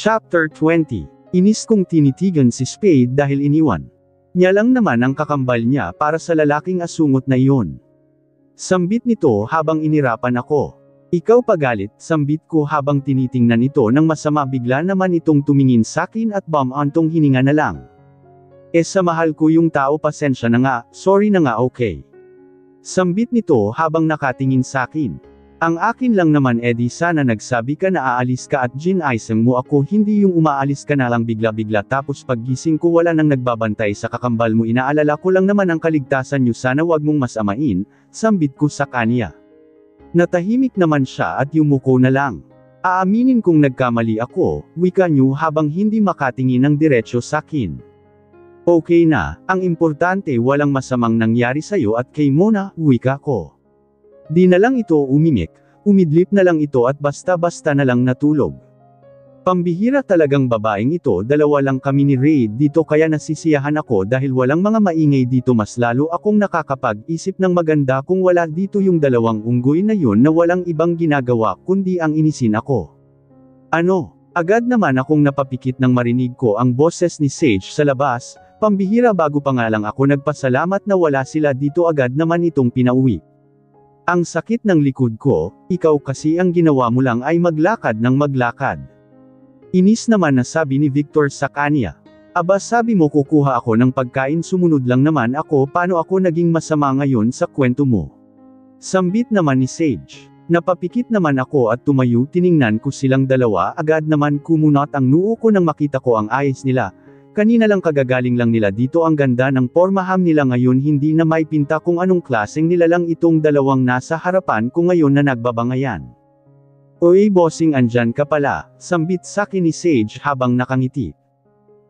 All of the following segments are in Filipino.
Chapter 20. Inis kong tinitigan si Spade dahil iniwan niya lang naman ang kakambal niya para sa lalaking asungot na iyon. Sambit nito habang inirapan ako. Ikaw pagalit, sambit ko habang tinitingnan ito ng masama, bigla naman itong tumingin sakin at bumantong hininga na lang. Sa mahal ko yung tao, pasensya na nga, sorry na nga, okay. Sambit nito habang nakatingin sakin. Ang akin lang naman, edi sana nagsabi ka na aalis ka at ginaisang mo ako, hindi yung umaalis ka na lang bigla-bigla tapos paggising ko wala nang nagbabantay sa kakambal mo, inaalala ko lang naman ang kaligtasan niyo, sana wag mong masamain, sambit ko sa kanya. Natahimik naman siya at yumuko na lang. Aaminin kong nagkamali ako, wika niyo habang hindi makatingin ng diretsyo sakin. Okay na, ang importante walang masamang nangyari sa'yo at kay Mona, wika ko. Di na lang ito umimik, umidlip na lang ito at basta-basta na lang natulog. Pambihira talagang babaeng ito, dalawa lang kami ni Raid dito kaya nasisiyahan ako dahil walang mga maingay dito, mas lalo akong nakakapag-isip ng maganda kung wala dito yung dalawang unggoy na yun na walang ibang ginagawa kundi ang inisin ako. Ano? Agad naman akong napapikit nang marinig ko ang boses ni Sage sa labas, pambihira, bago pa nga lang ako nagpasalamat na wala sila dito agad naman itong pinauwi. Ang sakit ng likod ko, ikaw kasi ang ginawa mo lang ay maglakad ng maglakad. Inis naman na sabi ni Victor sa kanya. Aba, sabi mo kukuha ako ng pagkain, sumunod lang naman ako, paano ako naging masama ngayon sa kwento mo? Sambit naman ni Sage. Napapikit naman ako at tumayo, tiningnan ko silang dalawa, agad naman kumunot ang noo ko nang makita ko ang ayos nila. Kanina lang kagagaling lang nila dito, ang ganda ng pormaham nila ngayon, hindi na may pinta kung anong klaseng nilalang itong dalawang nasa harapan ko ngayon na nagbabangayan. Oy bossing, andyan ka pala, sambit sakin ni Sage habang nakangiti.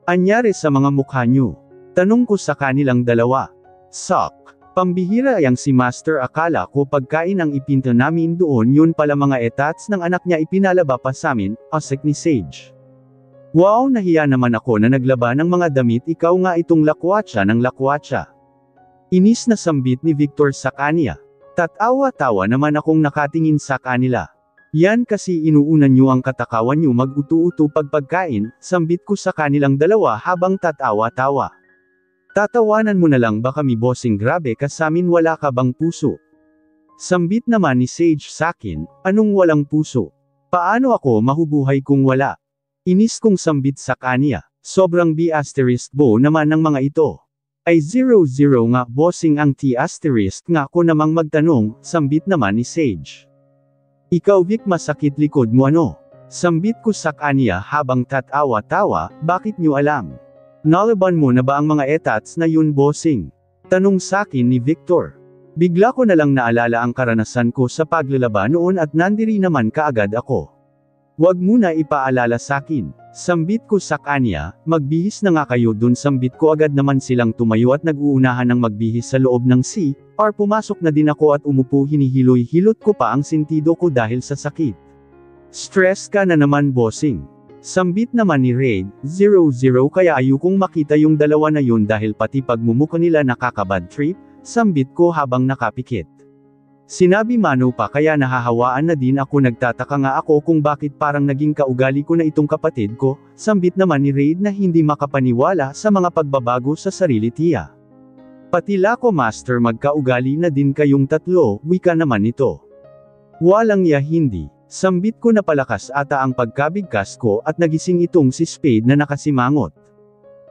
Anyari sa mga mukha nyo? Tanong ko sa kanilang dalawa. Sok. Pambihira yang si Master, akala ko pagkain ang ipinta namin doon, yun pala mga etats ng anak niya ipinalaba pa samin, asik ni Sage. Wow, nahiya naman ako na naglaba ng mga damit, ikaw nga itong lakwatsa ng lakwatsa. Inis na sambit ni Victor sa kanya. Tatawa-tawa naman akong nakatingin sa kanila. Yan kasi inuunan nyo ang katakawan nyo mag-utu-utu pagpagkain, sambit ko sa kanilang dalawa habang tatawa-tawa. Tatawanan mo na lang ba kami bossing, grabe ka samin, wala ka bang puso? Sambit naman ni Sage sakin, anong walang puso? Paano ako mahubuhay kung wala? Inis kong sambit sa kanya, sobrang B** bo naman ng mga ito. Ay 00 nga bossing, ang T** nga ko namang magtanong, sambit naman ni Sage. Ikaw Vic, masakit likod mo ano? Sambit ko sa kanya habang tatawa-tawa, bakit nyo alam? Nalaban mo na ba ang mga etats na yun bossing? Tanong sakin ni Victor. Bigla ko na lang naalala ang karanasan ko sa paglalaba noon at nandiri naman kaagad ako. Wag muna ipaalala sakin. Sambit ko sa kanya, magbihis na nga kayo dun, sambit ko, agad naman silang tumayo at nag-uunahan ng magbihis sa loob ng CR. Pumasok na din ako at umupo, hinihiloy-hilot ko pa ang sentido ko dahil sa sakit. Stress ka na naman bossing. Sambit naman ni Raid, 00 kaya ayokong makita yung dalawa na yun dahil pati pagmumuka nila nakakabad trip, sambit ko habang nakapikit. Sinabi mano pa kaya nahahawaan na din ako, nagtataka nga ako kung bakit parang naging kaugali ko na itong kapatid ko, sambit naman ni Raid na hindi makapaniwala sa mga pagbabago sa sarili tiya. Patila ko Master, magkaugali na din kayong tatlo, wika naman nito. Walang ya hindi, sambit ko, napalakas ata ang pagkabigkas ko at nagising itong si Spade na nakasimangot.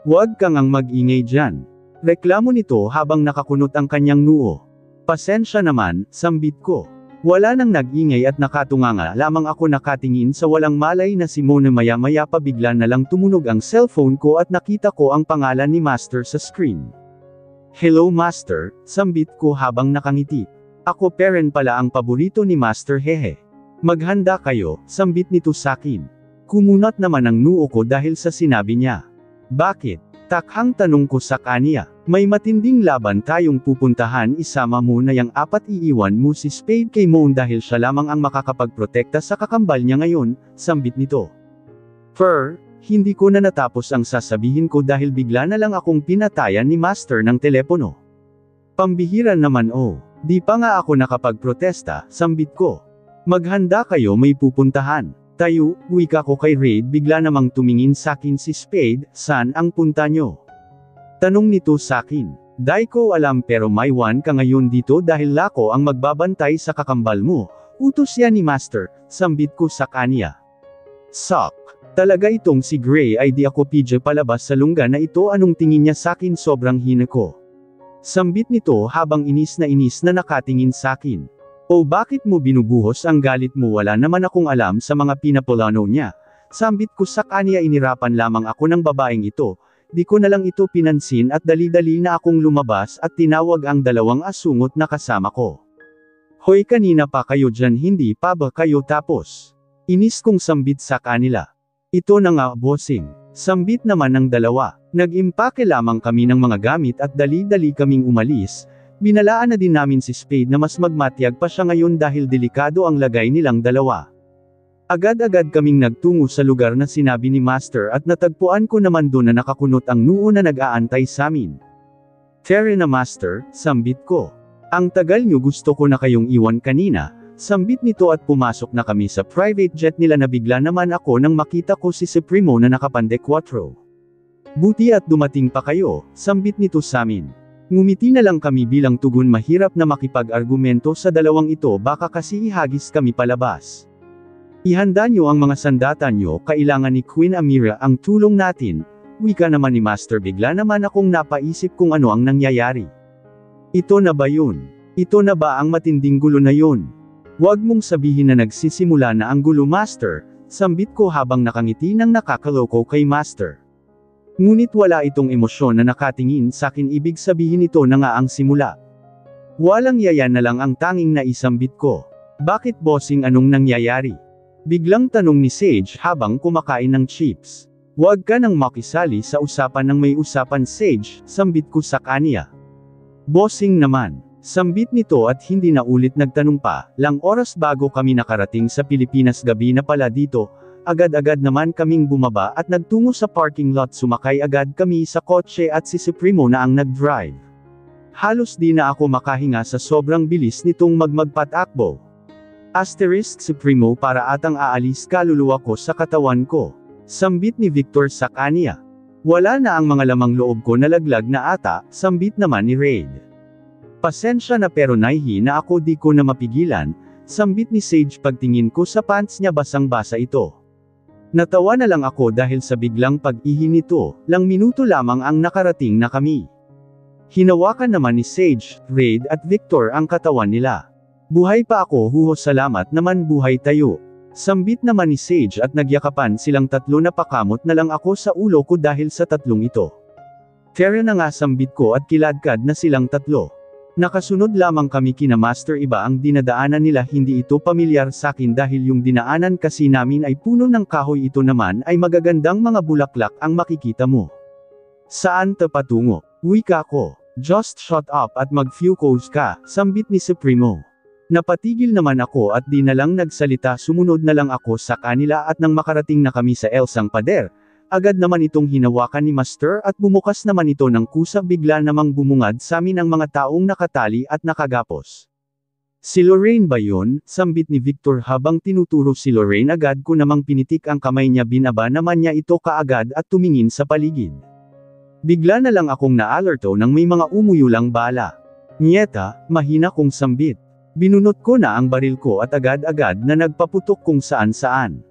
Huwag kang ang mag-ingay dyan. Reklamo nito habang nakakunot ang kanyang noo. Pasensya naman, sambit ko. Wala nang nag-ingay at nakatunganga lamang ako, nakatingin sa walang malay na si Mona, maya-maya pa bigla na lang tumunog ang cellphone ko at nakita ko ang pangalan ni Master sa screen. Hello Master, sambit ko habang nakangiti. Ako Peren pala, ang paborito ni Master, hehe. Maghanda kayo, sambit nito sakin. Kumunot naman ang noo ko dahil sa sinabi niya. Bakit? Takhang tanong ko sa kanya. May matinding laban tayong pupuntahan, isama mo na yang apat, iiwan mo si Spade kay Moon dahil siya lamang ang makakapagprotekta sa kakambal niya ngayon, sambit nito. Hindi ko na natapos ang sasabihin ko dahil bigla na lang akong pinatayan ni Master ng telepono. Pambihira naman, di pa nga ako nakapagprotesta, sambit ko. Maghanda kayo, may pupuntahan. Tayo, wika ko kay Raid, bigla namang tumingin sakin si Spade, saan ang punta nyo? Tanong nito sakin. Di ko alam pero may one ka ngayon dito dahil lako ang magbabantay sa kakambal mo. Utos yan ni Master, sambit ko sa kanya. Sok. Talaga itong si Gray ay di ako pidya palabas sa lungga na ito, anong tingin niya sakin, sobrang hina ko. Sambit nito habang inis na nakatingin sakin. O bakit mo binubuhos ang galit mo, wala naman akong alam sa mga pinapolano niya. Sambit ko sa kanya, inirapan lamang ako ng babaeng ito. Di ko na lang ito pinansin at dali-dali na akong lumabas at tinawag ang dalawang asungot na kasama ko. Hoy, kanina pa kayo dyan, hindi pa ba kayo tapos? Inis kong sambit sa kanila. Ito na nga bossing. Sambit naman ng dalawa. Nag-impake lamang kami ng mga gamit at dali-dali kaming umalis. Binalaan na din namin si Spade na mas magmatyag pa siya ngayon dahil delikado ang lagay nilang dalawa. Agad-agad kaming nagtungo sa lugar na sinabi ni Master at natagpuan ko naman doon na nakakunot ang noo na nag-aantay samin. Tere na Master, sambit ko. Ang tagal nyo, gusto ko na kayong iwan kanina, sambit nito at pumasok na kami sa private jet nila na bigla naman ako nang makita ko si Supremo na nakapande 4. Buti at dumating pa kayo, sambit nito samin. Ngumiti na lang kami bilang tugon, mahirap na makipag-argumento sa dalawang ito, baka kasi ihagis kami palabas. Ihanda nyo ang mga sandatan nyo, kailangan ni Queen Amira ang tulong natin, wika naman ni Master. Bigla naman akong napaisip kung ano ang nangyayari. Ito na ba yun? Ito na ba ang matinding gulo na yun? Huwag mong sabihin na nagsisimula na ang gulo, Master, sambit ko habang nakangiti ng nakakaloko kay Master. Ngunit wala itong emosyon na nakatingin sakin, ibig sabihin ito na nga ang simula. Walang yaya na lang ang tanging naisambit ko. Bakit bossing, anong nangyayari? Biglang tanong ni Sage habang kumakain ng chips. Huwag ka nang makisali sa usapan ng may usapan, Sage, sambit ko sa kanya. Bossing naman, sambit nito at hindi na ulit nagtanong pa. Lang oras bago kami nakarating sa Pilipinas, gabi na pala dito. Agad-agad naman kaming bumaba at nagtungo sa parking lot. Sumakay agad kami sa kotse at si Supremo na ang nag-drive. Halos di na ako makahinga sa sobrang bilis nitong magpatakbo. Supremo, para atang aalis kaluluwa ko sa katawan ko. Sambit ni Victor sa kanya. Wala na ang mga lamang loob ko, nalaglag na ata, sambit naman ni Raid. Pasensya na pero naihi na ako, di ko na mapigilan, sambit ni Sage pagtingin ko sa pants niya, basang-basa ito. Natawa na lang ako dahil sa biglang pag-ihi nito, lang minuto lamang ang nakarating na kami. Hinawakan naman ni Sage, Raid at Victor ang katawan nila. Buhay pa ako, huho, salamat naman, buhay tayo. Sambit naman ni Sage at nagyakapan silang tatlo, napakamot na lang ako sa ulo ko dahil sa tatlong ito. Kaya na nga, sambit ko at kiladkad na silang tatlo. Nakasunod lamang kami kina Master, iba ang dinadaanan nila, hindi ito pamilyar sakin dahil yung dinaanan kasi namin ay puno ng kahoy, ito naman ay magagandang mga bulaklak ang makikita mo. Saan ta patungo? Wika ko. Just shut up at mag-focus ka, sambit ni Supremo. Napatigil naman ako at di na lang nagsalita, sumunod na lang ako sa kanila at nang makarating na kami sa Elsang Pader, agad naman itong hinawakan ni Master at bumukas naman ito ng kusa, bigla namang bumungad sa amin ang mga taong nakatali at nakagapos. Si Lorraine ba yun? Sambit ni Victor habang tinuturo si Lorraine, agad ko namang pinitik ang kamay niya, binaba naman niya ito kaagad at tumingin sa paligid. Bigla na lang akong naalerto nang may mga umuyulang bala. Nyeta, mahina kong sambit. Binunot ko na ang baril ko at agad-agad na nagpaputok kung saan-saan.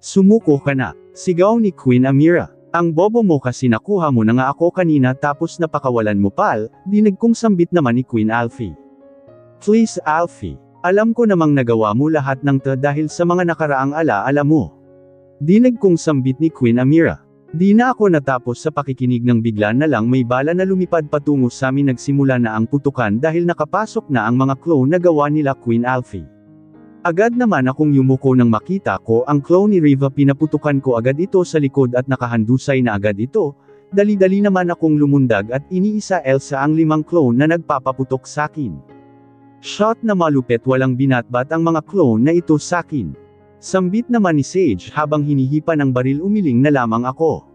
Sumuko ka na, sigaw ni Queen Amira. Ang bobo mo kasi, nakuha mo na nga ako kanina tapos napakawalan mo pal, dinig kong sambit naman ni Queen Alfie. Please Alfie, alam ko namang nagawa mo lahat ng dahil sa mga nakaraang alaala mo. Dinig kong sambit ni Queen Amira. Di na ako natapos sa pakikinig nang bigla na lang may bala na lumipad patungo sa amin, nagsimula na ang putukan dahil nakapasok na ang mga clone na gawa nila Queen Alfie. Agad naman akong yumuko nang makita ko ang clone ni Riva, pinaputukan ko agad ito sa likod at nakahandusay na agad ito, dali-dali naman akong lumundag at iniisa Elsa ang 5 clone na nagpapaputok sakin. Shot na malupet, walang binatbat ang mga clone na ito sakin. Sambit naman ni Sage habang hinihipan ng baril, umiling na lamang ako.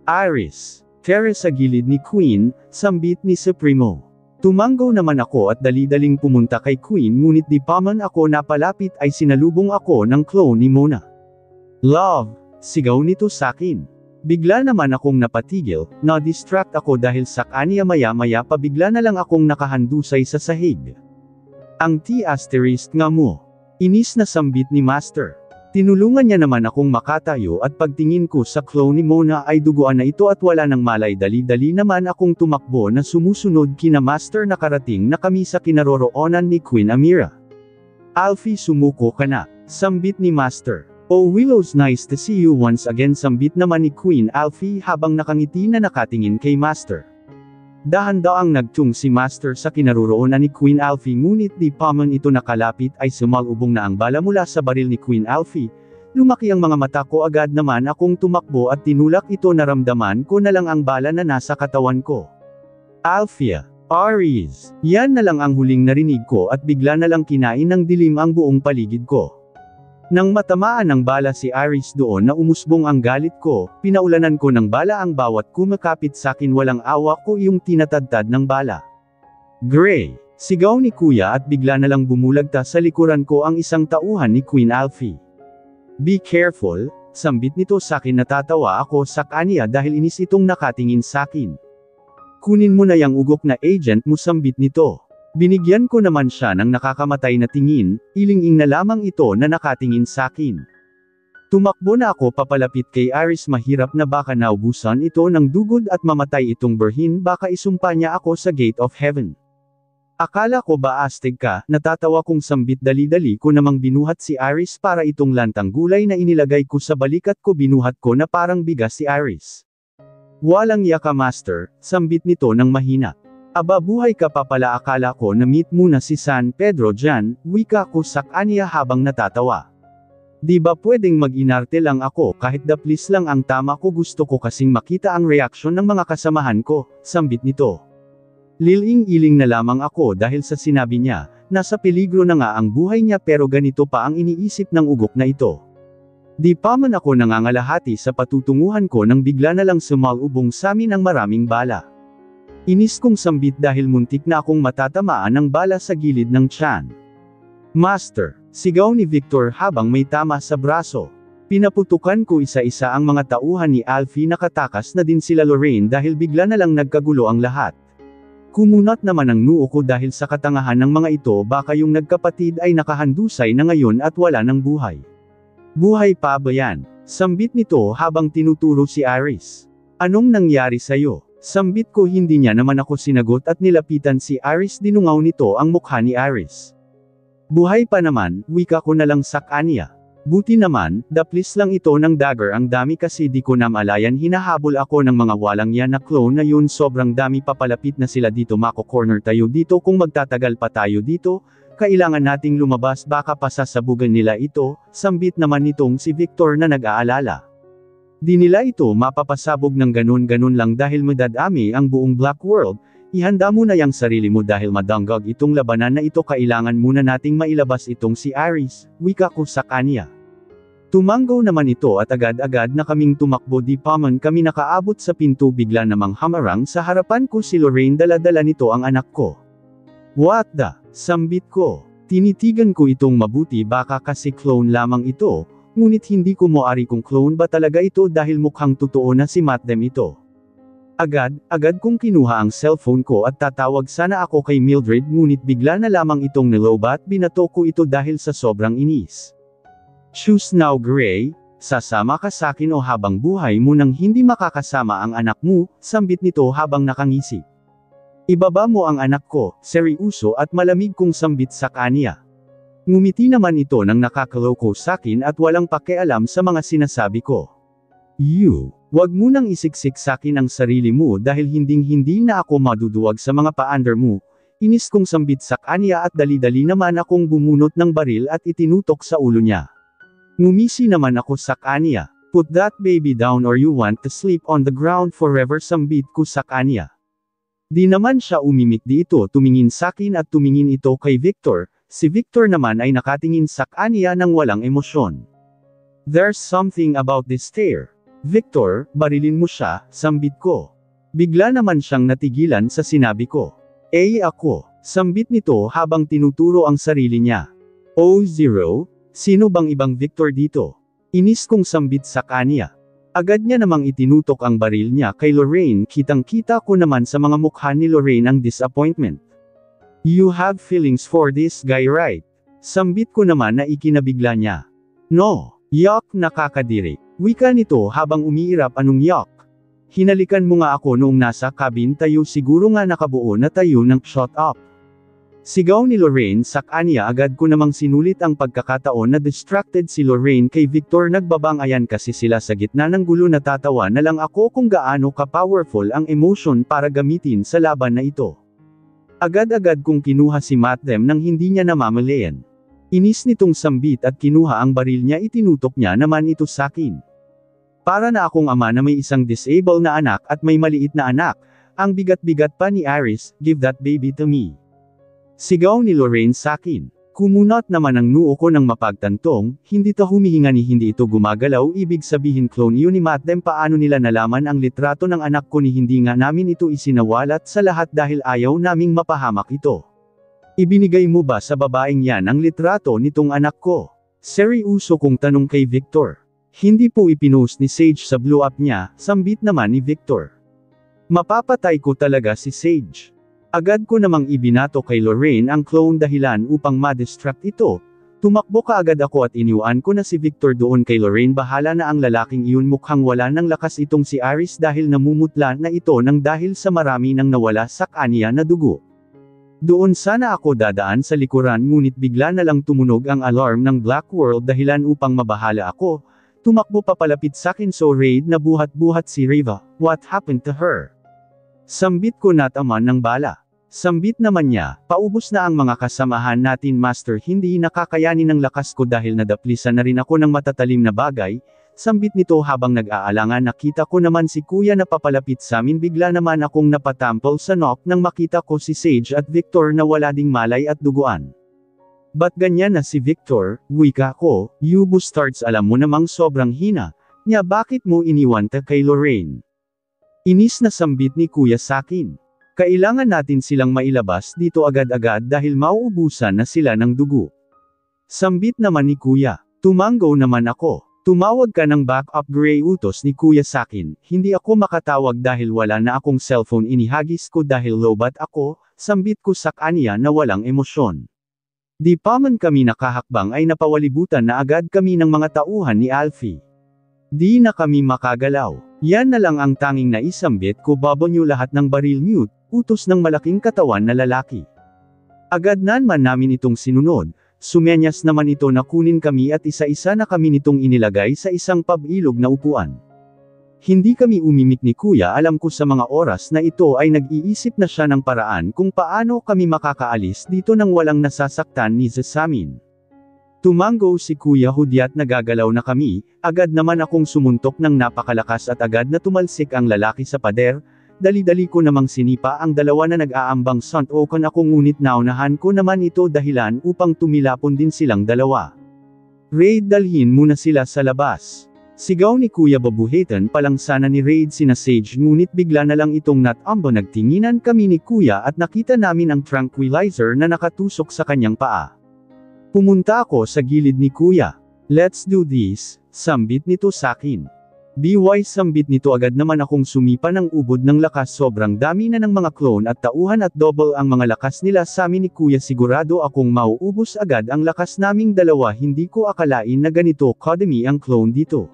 Iris. Tere sa gilid ni Queen, sambit ni Supremo. Tumanggaw naman ako at dali-daling pumunta kay Queen, ngunit di pa man ako napalapit ay sinalubong ako ng clone ni Mona. Love, sigaw nito sakin. Bigla naman akong napatigil, na-distract ako dahil sakanya maya-maya pa bigla na lang akong nakahandusay sa sahig. Ang T** nga mo. Inis na sambit ni Master. Tinulungan niya naman akong makatayo at pagtingin ko sa clone ni Mona ay duguan na ito at wala nang malay dali-dali naman akong tumakbo na sumusunod kina Master na karating na kami sa kinaroroonan ni Queen Amira. Alfie sumuko ka na, sambit ni Master. Oh Willows, nice to see you once again, sambit naman ni Queen Alfie habang nakangiti na nakatingin kay Master. Dahan-daang nagtung si Master sa kinaroroonan ni Queen Alfie ngunit di pa man ito nakalapit ay sumalubong na ang bala mula sa baril ni Queen Alfie. Lumaki ang mga mata ko, agad naman akong tumakbo at tinulak ito, naramdaman ko na lang ang bala na nasa katawan ko. Alfia, Aries, yan na lang ang huling narinig ko at bigla na lang kinain ng dilim ang buong paligid ko. Nang matamaan ng bala si Aries doon na umusbong ang galit ko, pinaulanan ko ng bala ang bawat kumakapit sakin, walang awa ko yung tinatadtad ng bala. Gray, sigaw ni Kuya at bigla na lang bumulagta sa likuran ko ang isang tauhan ni Queen Alfie. Be careful, sambit nito sakin, natatawa ako sa kanya dahil inis itong nakatingin sakin. Kunin mo na yang ugok na agent mo, sambit nito. Binigyan ko naman siya ng nakakamatay na tingin, iling-ing na lamang ito na nakatingin sakin. Tumakbo na ako papalapit kay Aries, mahirap na baka naubusan ito ng dugod at mamatay itong berhin, baka isumpa niya ako sa gate of heaven. Akala ko ba astig ka, natatawa kong sambit, dali-dali ko namang binuhat si Aries para itong lantang gulay na inilagay ko sa balikat ko, binuhat ko na parang bigas si Aries. Walang yaka Master, sambit nito ng mahina. Aba, buhay ka pa pala, akala ko na meet muna si San Pedro dyan, wika ko sa kanya habang natatawa. Di ba pwedeng mag-inarte lang ako, kahit the please lang ang tama ko, gusto ko kasing makita ang reaksyon ng mga kasamahan ko, sambit nito. Liling-iling na lamang ako dahil sa sinabi niya, nasa peligro na nga ang buhay niya, pero ganito pa ang iniisip ng ugok na ito. Di pa man ako nangangalahati sa patutunguhan ko nang bigla na lang sumalubong sa amin ang maraming bala. Inis kong sambit dahil muntik na akong matatamaan ng bala sa gilid ng tiyan. Master, sigaw ni Victor habang may tama sa braso. Pinaputukan ko isa-isa ang mga tauhan ni Alfie, nakatakas na din sila Lorraine dahil bigla na lang nagkagulo ang lahat. Kumunat naman ang noo ko dahil sa katangahan ng mga ito, baka yung nagkapatid ay nakahandusay na ngayon at wala ng buhay. Buhay pa ba yan? Sambit nito habang tinuturo si Aries. Anong nangyari sa'yo? Sambit ko, hindi niya naman ako sinagot at nilapitan si Aries, dinungaw nito ang mukha ni Aries. Buhay pa naman, wika ko na lang sa kanya. Buti naman, daplis lang ito ng dagger, ang dami kasi di ko namalayan, hinahabol ako ng mga walang yan na clone na yun, sobrang dami, papalapit na sila dito, mako corner tayo dito, kung magtatagal pa tayo dito, kailangan nating lumabas, baka pasasabugan nila ito, sambit naman nitong si Victor na nag-aalala. Di nila ito mapapasabog ng ganun-ganun lang dahil madadami ang buong Black World, ihanda mo na yang sarili mo dahil madanggag itong labanan na ito, kailangan muna nating mailabas itong si Aries, wika ko sa kanya. Tumanggaw naman ito at agad-agad na kaming tumakbo, di pa man kami nakaabot sa pinto bigla namang hamarang sa harapan ko si Lorraine, dala-dala nito ang anak ko. What the? Sambit ko. Tinitigan ko itong mabuti, baka kasi clone lamang ito. Ngunit hindi ko moari kung clone ba talaga ito dahil mukhang totoo na si Matdem ito. Agad kong kinuha ang cellphone ko at tatawag sana ako kay Mildred, ngunit bigla na lamang itong nilobat, binato ko ito dahil sa sobrang inis. Choose now Gray, sasama ka sakin o habang buhay mo nang hindi makakasama ang anak mo, sambit nito habang nakangisi. Ibaba mo ang anak ko, seryoso at malamig kong sambit sa kanya. Ngumiti naman ito nang nakakaloko sakin at walang pakialam sa mga sinasabi ko. Wag mo nang isiksik sakin ang sarili mo dahil hinding-hindi na ako maduduwag sa mga paandar mo. Inis kong sambit sa kanya at dali-dali naman akong bumunot ng baril at itinutok sa ulo niya. Ngumisi naman ako sa kanya. Put that baby down or you want to sleep on the ground forever, sambit ko sa kanya. Di naman siya umimik, di ito tumingin sakin at tumingin ito kay Victor. Si Victor naman ay nakatingin sa kanya ng walang emosyon. There's something about this stare. Victor, barilin mo siya, sambit ko. Bigla naman siyang natigilan sa sinabi ko. Ako, sambit nito habang tinuturo ang sarili niya. Oh, zero? Sino bang ibang Victor dito? Inis kong sambit sa kanya. Agad niya namang itinutok ang baril niya kay Lorraine, kitang-kita ko naman sa mga mukha ni Lorraine ang disappointment. You have feelings for this guy, right? Sambit ko naman na ikinabigla niya. No. Yuck, nakakadiri. Wika nito habang umiirap. Anong yuck? Hinalikan mo nga ako noong nasa cabin tayo, siguro nga nakabuo na tayo ng shut up. Sigaw ni Lorraine sa kanya. Agad ko namang sinulit ang pagkakataon na distracted si Lorraine kay Victor. Nagbabangayan kasi sila sa gitna ng gulo. Natatawa na lang ako kung gaano ka-powerful ang emotion para gamitin sa laban na ito. Agad-agad kong kinuha si Mathem nang hindi niya namamalayan. Inis nitong sambit at kinuha ang baril niya. Itinutok niya naman ito sakin. Para na akong ama na may isang disabled na anak at may maliit na anak. Ang bigat-bigat pa ni Iris, give that baby to me. Sigaw ni Lorraine sakin. Kumunot naman ang noo ko ng mapagtantong, hindi to humihinga ni hindi ito gumagalaw. Ibig sabihin clone yun ni Mathem. Paano nila nalaman ang litrato ng anak ko ni hindi nga namin ito isinawalat sa lahat dahil ayaw naming mapahamak ito. Ibinigay mo ba sa babaeng yan ang litrato nitong anak ko? Seryoso kong tanong kay Victor. Hindi po ipinost ni Sage sa blow up niya, sambit naman ni Victor. Mapapatay ko talaga si Sage. Agad ko namang ibinato kay Lorraine ang clone dahilan upang ma-distract ito. Tumakbo kaagad ako at iniwan ko na si Victor doon kay Lorraine. Bahala na ang lalaking iyon. Mukhang wala ng lakas itong si Iris dahil namumutla na ito nang dahil sa marami nang nawala sa kanya na dugo. Doon sana ako dadaan sa likuran ngunit bigla na lang tumunog ang alarm ng Black World dahilan upang mabahala ako. Tumakbo papalapit sakin. So Raid na buhat-buhat si Riva. What happened to her? Sambit ko nataman ng bala. Sambit naman niya, paubos na ang mga kasamahan natin master. Hindi nakakayanin ng lakas ko dahil nadaplisan na rin ako ng matatalim na bagay. Sambit nito habang nag-aalangan. Nakita ko naman si kuya na papalapit sa amin. Bigla naman akong napatampol sa knock nang makita ko si Sage at Victor na wala ding malay at duguan. Ba't ganyan na si Victor? Wika ko, you bastards, alam mo namang sobrang hina niya, bakit mo iniwan ta kay Lorraine? Inis na sambit ni kuya sakin. Kailangan natin silang mailabas dito agad-agad dahil mauubusan na sila ng dugo. Sambit naman ni kuya. Tumanggo naman ako. Tumawag ka ng backup, Gray, utos ni kuya sakin. Hindi ako makatawag dahil wala na akong cellphone. Inihagis ko dahil lobat ako. Sambit ko sa kanya na walang emosyon. Di pa man kami nakahakbang ay napawalibutan na agad kami ng mga tauhan ni Alfie. Di na kami makagalaw. Yan na lang ang tanging naisambit ko. Babo nyo lahat ng baril, mute, utos ng malaking katawan na lalaki. Agad naman namin itong sinunod. Sumenyas naman ito na kunin kami at isa-isa na kami nitong inilagay sa isang pabilog na upuan. Hindi kami umimik ni kuya. Alam ko sa mga oras na ito ay nag-iisip na siya ng paraan kung paano kami makakaalis dito nang walang nasasaktan ni Zesamin. Tumanggo si kuya. Hudyat nagagalaw na kami. Agad naman akong sumuntok ng napakalakas at agad na tumalsik ang lalaki sa pader. Dali-dali ko namang sinipa ang dalawa na nag-aambang suntokan ako ngunit naunahan ko naman ito dahilan upang tumilapon din silang dalawa. Raid, dalhin muna sila sa labas. Sigaw ni kuya. Babuhitan pa lang sana ni Raid sina Sage ngunit bigla na lang itong natambo. Nagtinginan kami ni kuya at nakita namin ang tranquilizer na nakatusok sa kanyang paa. Pumunta ako sa gilid ni kuya. Let's do this, sambit nito sakin. BY, sambit nito. Agad naman akong sumipa ng ubod ng lakas. Sobrang dami na ng mga clone at tauhan at double ang mga lakas nila sa amin ni kuya. Sigurado akong mauubos agad ang lakas naming dalawa. Hindi ko akalain na ganito kadami ang clone dito.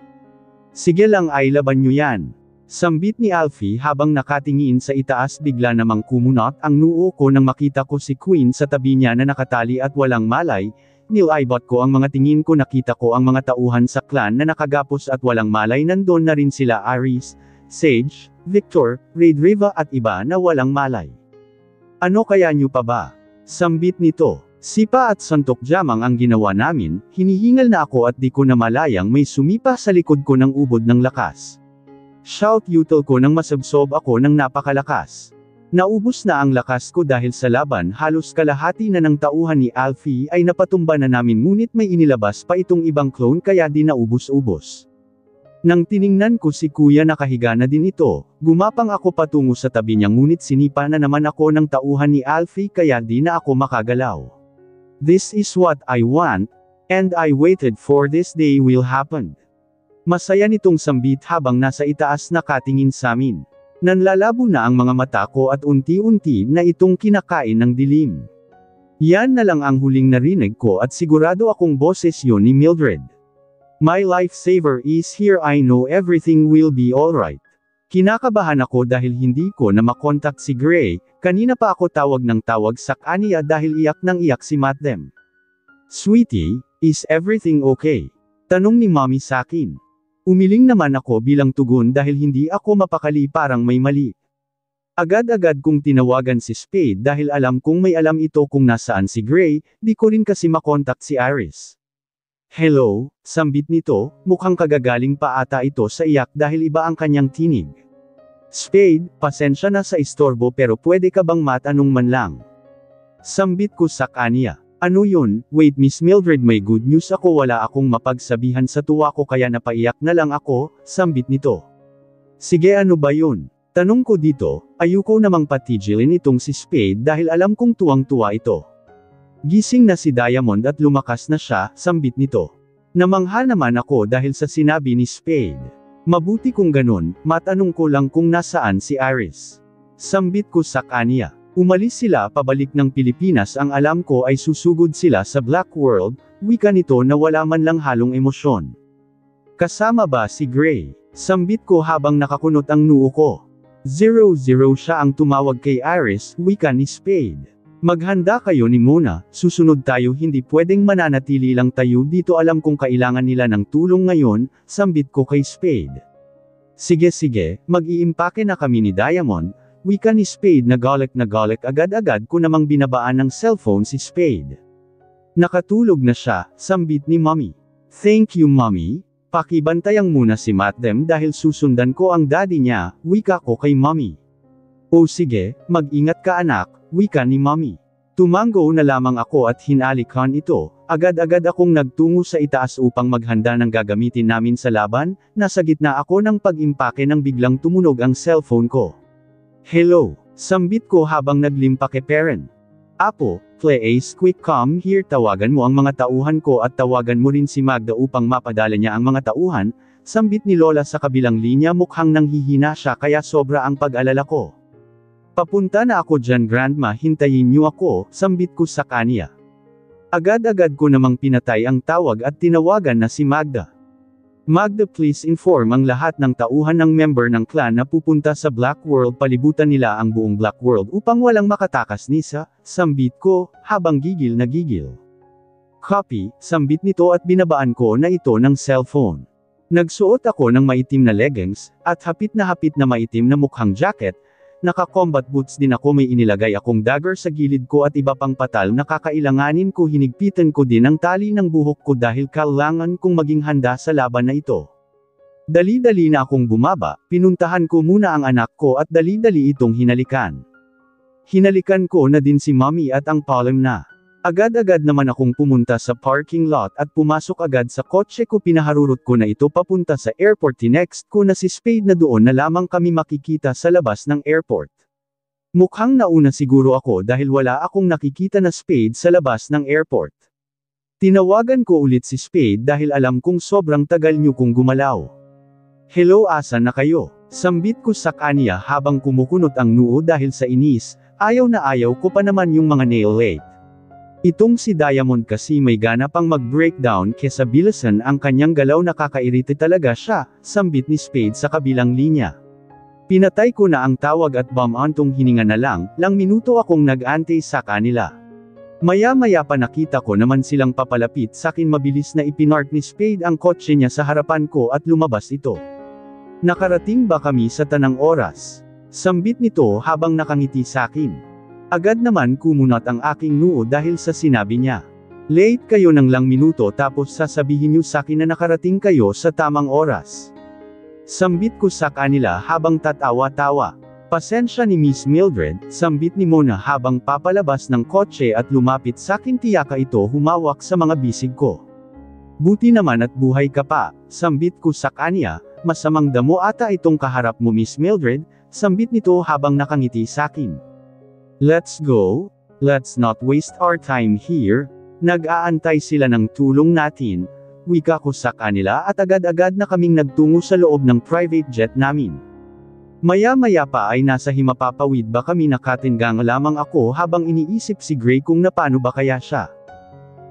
Sige lang, ay laban nyo yan. Sambit ni Alfie habang nakatingin sa itaas. Bigla namang kumunot ang noo ko nang makita ko si Queen sa tabi niya na nakatali at walang malay. Nilibot ko ang mga tingin ko. Nakita ko ang mga tauhan sa clan na nakagapos at walang malay. Nandun na rin sila Iris, Sage, Victor, Raid, Riva at iba na walang malay. Ano kaya nyo pa ba? Sambit nito. Sipa at santok jamang ang ginawa namin. Hinihingal na ako at di ko na malayang may sumipa sa likod ko ng ubod ng lakas. Shout yutal ko nang masabsob ako ng napakalakas. Naubos na ang lakas ko dahil sa laban. Halos kalahati na ng tauhan ni Alfie ay napatumba na namin ngunit may inilabas pa itong ibang clone kaya di naubos-ubos. Nang tiningnan ko si kuya, nakahiga na din ito. Gumapang ako patungo sa tabi niya ngunit sinipa na naman ako ng tauhan ni Alfie kaya di na ako makagalaw. This is what I want, and I waited for this day will happen. Masaya nitong sambit habang nasa itaas nakatingin samin. Nanlalabo na ang mga mata ko at unti-unti na itong kinakain ng dilim. Yan na lang ang huling narinig ko at sigurado akong boses yun ni Mildred. My lifesaver is here, I know everything will be alright. Kinakabahan ako dahil hindi ko na makontak si Gray, kanina pa ako tawag ng tawag sa kanya dahil iyak ng iyak si Matthew. Sweetie, is everything okay? Tanong ni Mommy sakin. Umiling naman ako bilang tugon dahil hindi ako mapakali parang may mali. Agad-agad kong tinawagan si Spade dahil alam kong may alam ito kung nasaan si Gray, di ko rin kasi makontak si Iris. Hello, sambit nito, mukhang kagagaling pa ata ito sa iyak dahil iba ang kanyang tinig. Spade, pasensya na sa istorbo pero pwede ka bang matanong man lang? Sambit ko sa kanya. Ano yun? Wait Miss Mildred, may good news ako, wala akong mapagsabihan sa tuwa ko kaya napaiyak na lang ako, sambit nito. Sige, ano ba yun? Tanong ko dito, ayoko namang patigilin itong si Spade dahil alam kong tuwang-tuwa ito. Gising na si Diamond at lumakas na siya, sambit nito. Namangha naman ako dahil sa sinabi ni Spade. Mabuti kung ganun, matanong ko lang kung nasaan si Iris. Sambit ko sa kanya. Umalis sila pabalik ng Pilipinas, ang alam ko ay susugod sila sa Black World, wika nito na wala man lang halong emosyon. Kasama ba si Gray? Sambit ko habang nakakunot ang noo ko. 0-0 siya ang tumawag kay Iris, wika ni Spade. Maghanda kayo ni Mona, susunod tayo, hindi pwedeng mananatili lang tayo dito, alam kong kailangan nila ng tulong ngayon, sambit ko kay Spade. Sige, mag-iimpake na kami ni Diamond, wika ni Spade na galak agad-agad ko namang binabaan ng cellphone si Spade. Nakatulog na siya, sambit ni Mommy. Thank you Mommy, pakibantayang muna si Matthew dahil susundan ko ang daddy niya, wika ko kay Mommy. O sige, mag-ingat ka anak, wika ni Mommy. Tumango na lamang ako at hinalikan ito, agad-agad akong nagtungo sa itaas upang maghanda ng gagamitin namin sa laban, nasa gitna ako ng pag-impake nang biglang tumunog ang cellphone ko. Hello, sambit ko habang naglimpa kay parent. Apo, play Ace quick come here, tawagan mo ang mga tauhan ko at tawagan mo rin si Magda upang mapadala niya ang mga tauhan, sambit ni Lola sa kabilang linya, mukhang nanghihina siya kaya sobra ang pag-alala ko. Papunta na ako dyan grandma, hintayin niyo ako, sambit ko sa kanya. Agad-agad ko namang pinatay ang tawag at tinawagan na si Magda. Magda, please inform ang lahat ng tauhan ng member ng clan na pupunta sa Black World, palibutan nila ang buong Black World upang walang makatakas nisa, sambit ko, habang gigil na gigil. Copy, sambit nito at binabaan ko na ito ng cellphone. Nagsuot ako ng maitim na leggings, at hapit na maitim na mukhang jacket, naka-combat boots din ako, may inilagay akong dagger sa gilid ko at iba pang patal na kakailanganin ko, hinigpitan ko din ang tali ng buhok ko dahil kailangan kong maging handa sa laban na ito. Dali-dali na akong bumaba, pinuntahan ko muna ang anak ko at dali-dali itong hinalikan. Hinalikan ko na din si Mommy at ang palm na. Agad-agad naman akong pumunta sa parking lot at pumasok agad sa kotse ko, pinaharurot ko na ito papunta sa airport, tinext ko na si Spade na doon na lamang kami makikita sa labas ng airport. Mukhang nauna siguro ako dahil wala akong nakikita na Spade sa labas ng airport. Tinawagan ko ulit si Spade dahil alam kong sobrang tagal niyo kong gumalaw. Hello, asan na kayo? Sambit ko sa kanya habang kumukunot ang noo dahil sa inis, ayaw na ayaw ko pa naman yung mga nail late. Itong si Diamond kasi may gana pang mag-breakdown kesa bilisan ang kanyang galaw, nakakairite talaga siya, sambit ni Spade sa kabilang linya. Pinatay ko na ang tawag at bumantong hininga na lang minuto akong nag-antay sa kanila. Maya-maya pa nakita ko naman silang papalapit sakin, mabilis na ipinark ni Spade ang kotse niya sa harapan ko at lumabas ito. Nakarating ba kami sa tanang oras? Sambit nito habang nakangiti sakin. Agad naman kumunat ang aking noo dahil sa sinabi niya. Late kayo ng lang minuto tapos sasabihin niyo sakin na nakarating kayo sa tamang oras. Sambit ko sa kanila habang tatawa-tawa. Pasensya ni Miss Mildred, sambit ni Mona habang papalabas ng kotse at lumapit sakin, tiyaka ito humawak sa mga bisig ko. Buti naman at buhay ka pa, sambit ko sa kanya, masamang damo ata itong kaharap mo Miss Mildred, sambit nito habang nakangiti sakin. Let's go, let's not waste our time here, nag-aantay sila ng tulong natin, wika ko sa kanila at agad-agad na kaming nagtungo sa loob ng private jet namin. Maya-maya pa ay nasa himapapawid ba kami nakatinggang lamang ako habang iniisip si Gray kung napano ba kaya siya.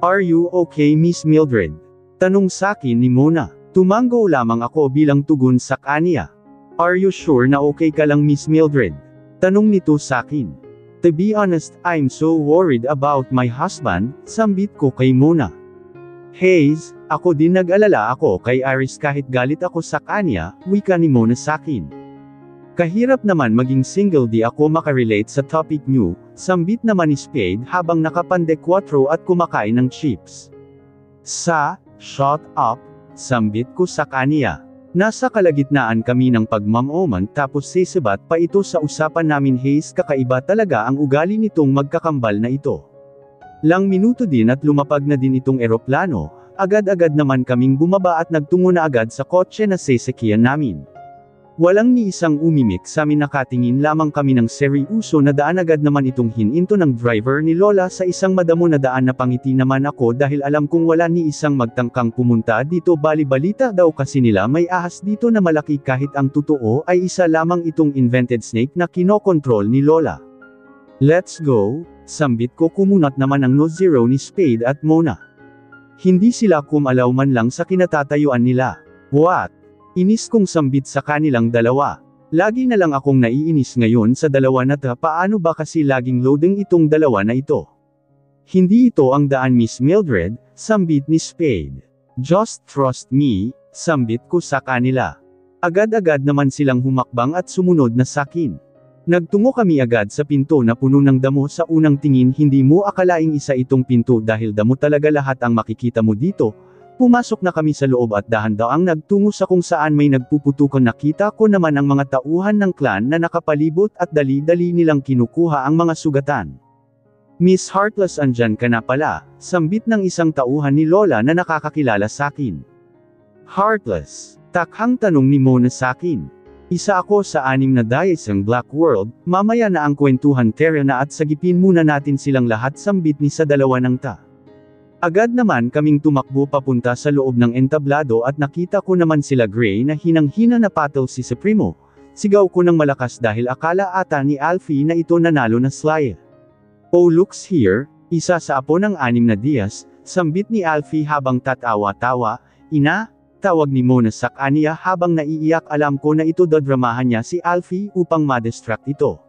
"Are you okay, Miss Mildred?" Tanong sakin ni Mona. Tumango lamang ako bilang tugon sa kanya. "Are you sure na okay ka lang, Miss Mildred?" Tanong nito sakin. "To be honest, I'm so worried about my husband," sambit ko kay Mona. "Hayes, ako din nag-alala ako kay Iris kahit galit ako sa kanya," wika ni Mona sakin. "Kahirap naman maging single, di ako makarelate sa topic niyo," sambit naman ni Spade habang nakapande 4 at kumakain ng chips. Shut up, sambit ko sa kanya. Nasa kalagitnaan kami ng pagmamoman tapos sisabat pa ito sa usapan namin. Hayes, kakaiba talaga ang ugali nitong magkakambal na ito. Lang minuto din at lumapag na din itong eroplano, agad-agad naman kaming bumaba at nagtungo na agad sa kotse na sasakyan namin. Walang ni isang umimik sa amin, nakatingin lamang kami ng seryoso na daan. Agad naman itong hininto ng driver ni Lola sa isang madamo na daan. Napangiti naman ako dahil alam kong wala ni isang magtangkang pumunta dito. Bali-balita daw kasi nila may ahas dito na malaki, kahit ang totoo ay isa lamang itong invented snake na kinokontrol ni Lola. "Let's go," sambit ko. Kumunat naman ang no-zero ni Spade at Mona. Hindi sila kumalaw man lang sa kinatatayuan nila. "What?" Inis kong sambit sa kanilang dalawa. Lagi na lang akong naiinis ngayon sa dalawa na to. Paano ba kasi laging loading itong dalawa na ito? "Hindi ito ang daan, Miss Mildred," sambit ni Spade. "Just trust me," sambit ko sa kanila. Agad-agad naman silang humakbang at sumunod na sakin. Nagtungo kami agad sa pinto na puno ng damo. Sa unang tingin hindi mo akalaing isa itong pinto dahil damo talaga lahat ang makikita mo dito. Pumasok na kami sa loob at dahan-daang nagtungo sa kung saan may nagpuputukan. Nakita ko naman ang mga tauhan ng clan na nakapalibot at dali-dali nilang kinukuha ang mga sugatan. "Miss Heartless, andyan ka na pala," sambit ng isang tauhan ni Lola na nakakakilala sakin. "Heartless?" takhang tanong ni Mona sakin. "Isa ako sa 6 na dayas ng Black World, mamaya na ang kwentuhan, Terra na, at sagipin muna natin silang lahat," sambit ni sa dalawa ng ta. Agad naman kaming tumakbo papunta sa loob ng entablado at nakita ko naman sila Gray na hinang-hina na patol si Supremo. Sigaw ko ng malakas dahil akala ata ni Alfie na ito nanalo na slide. "Oh, looks here, isa sa apo ng 6 na Diaz," sambit ni Alfie habang tatawa-tawa. "Ina?" tawag ni Mona sa kanya habang naiiyak. Alam ko na ito dadramahan niya si Alfie upang ma-distract ito.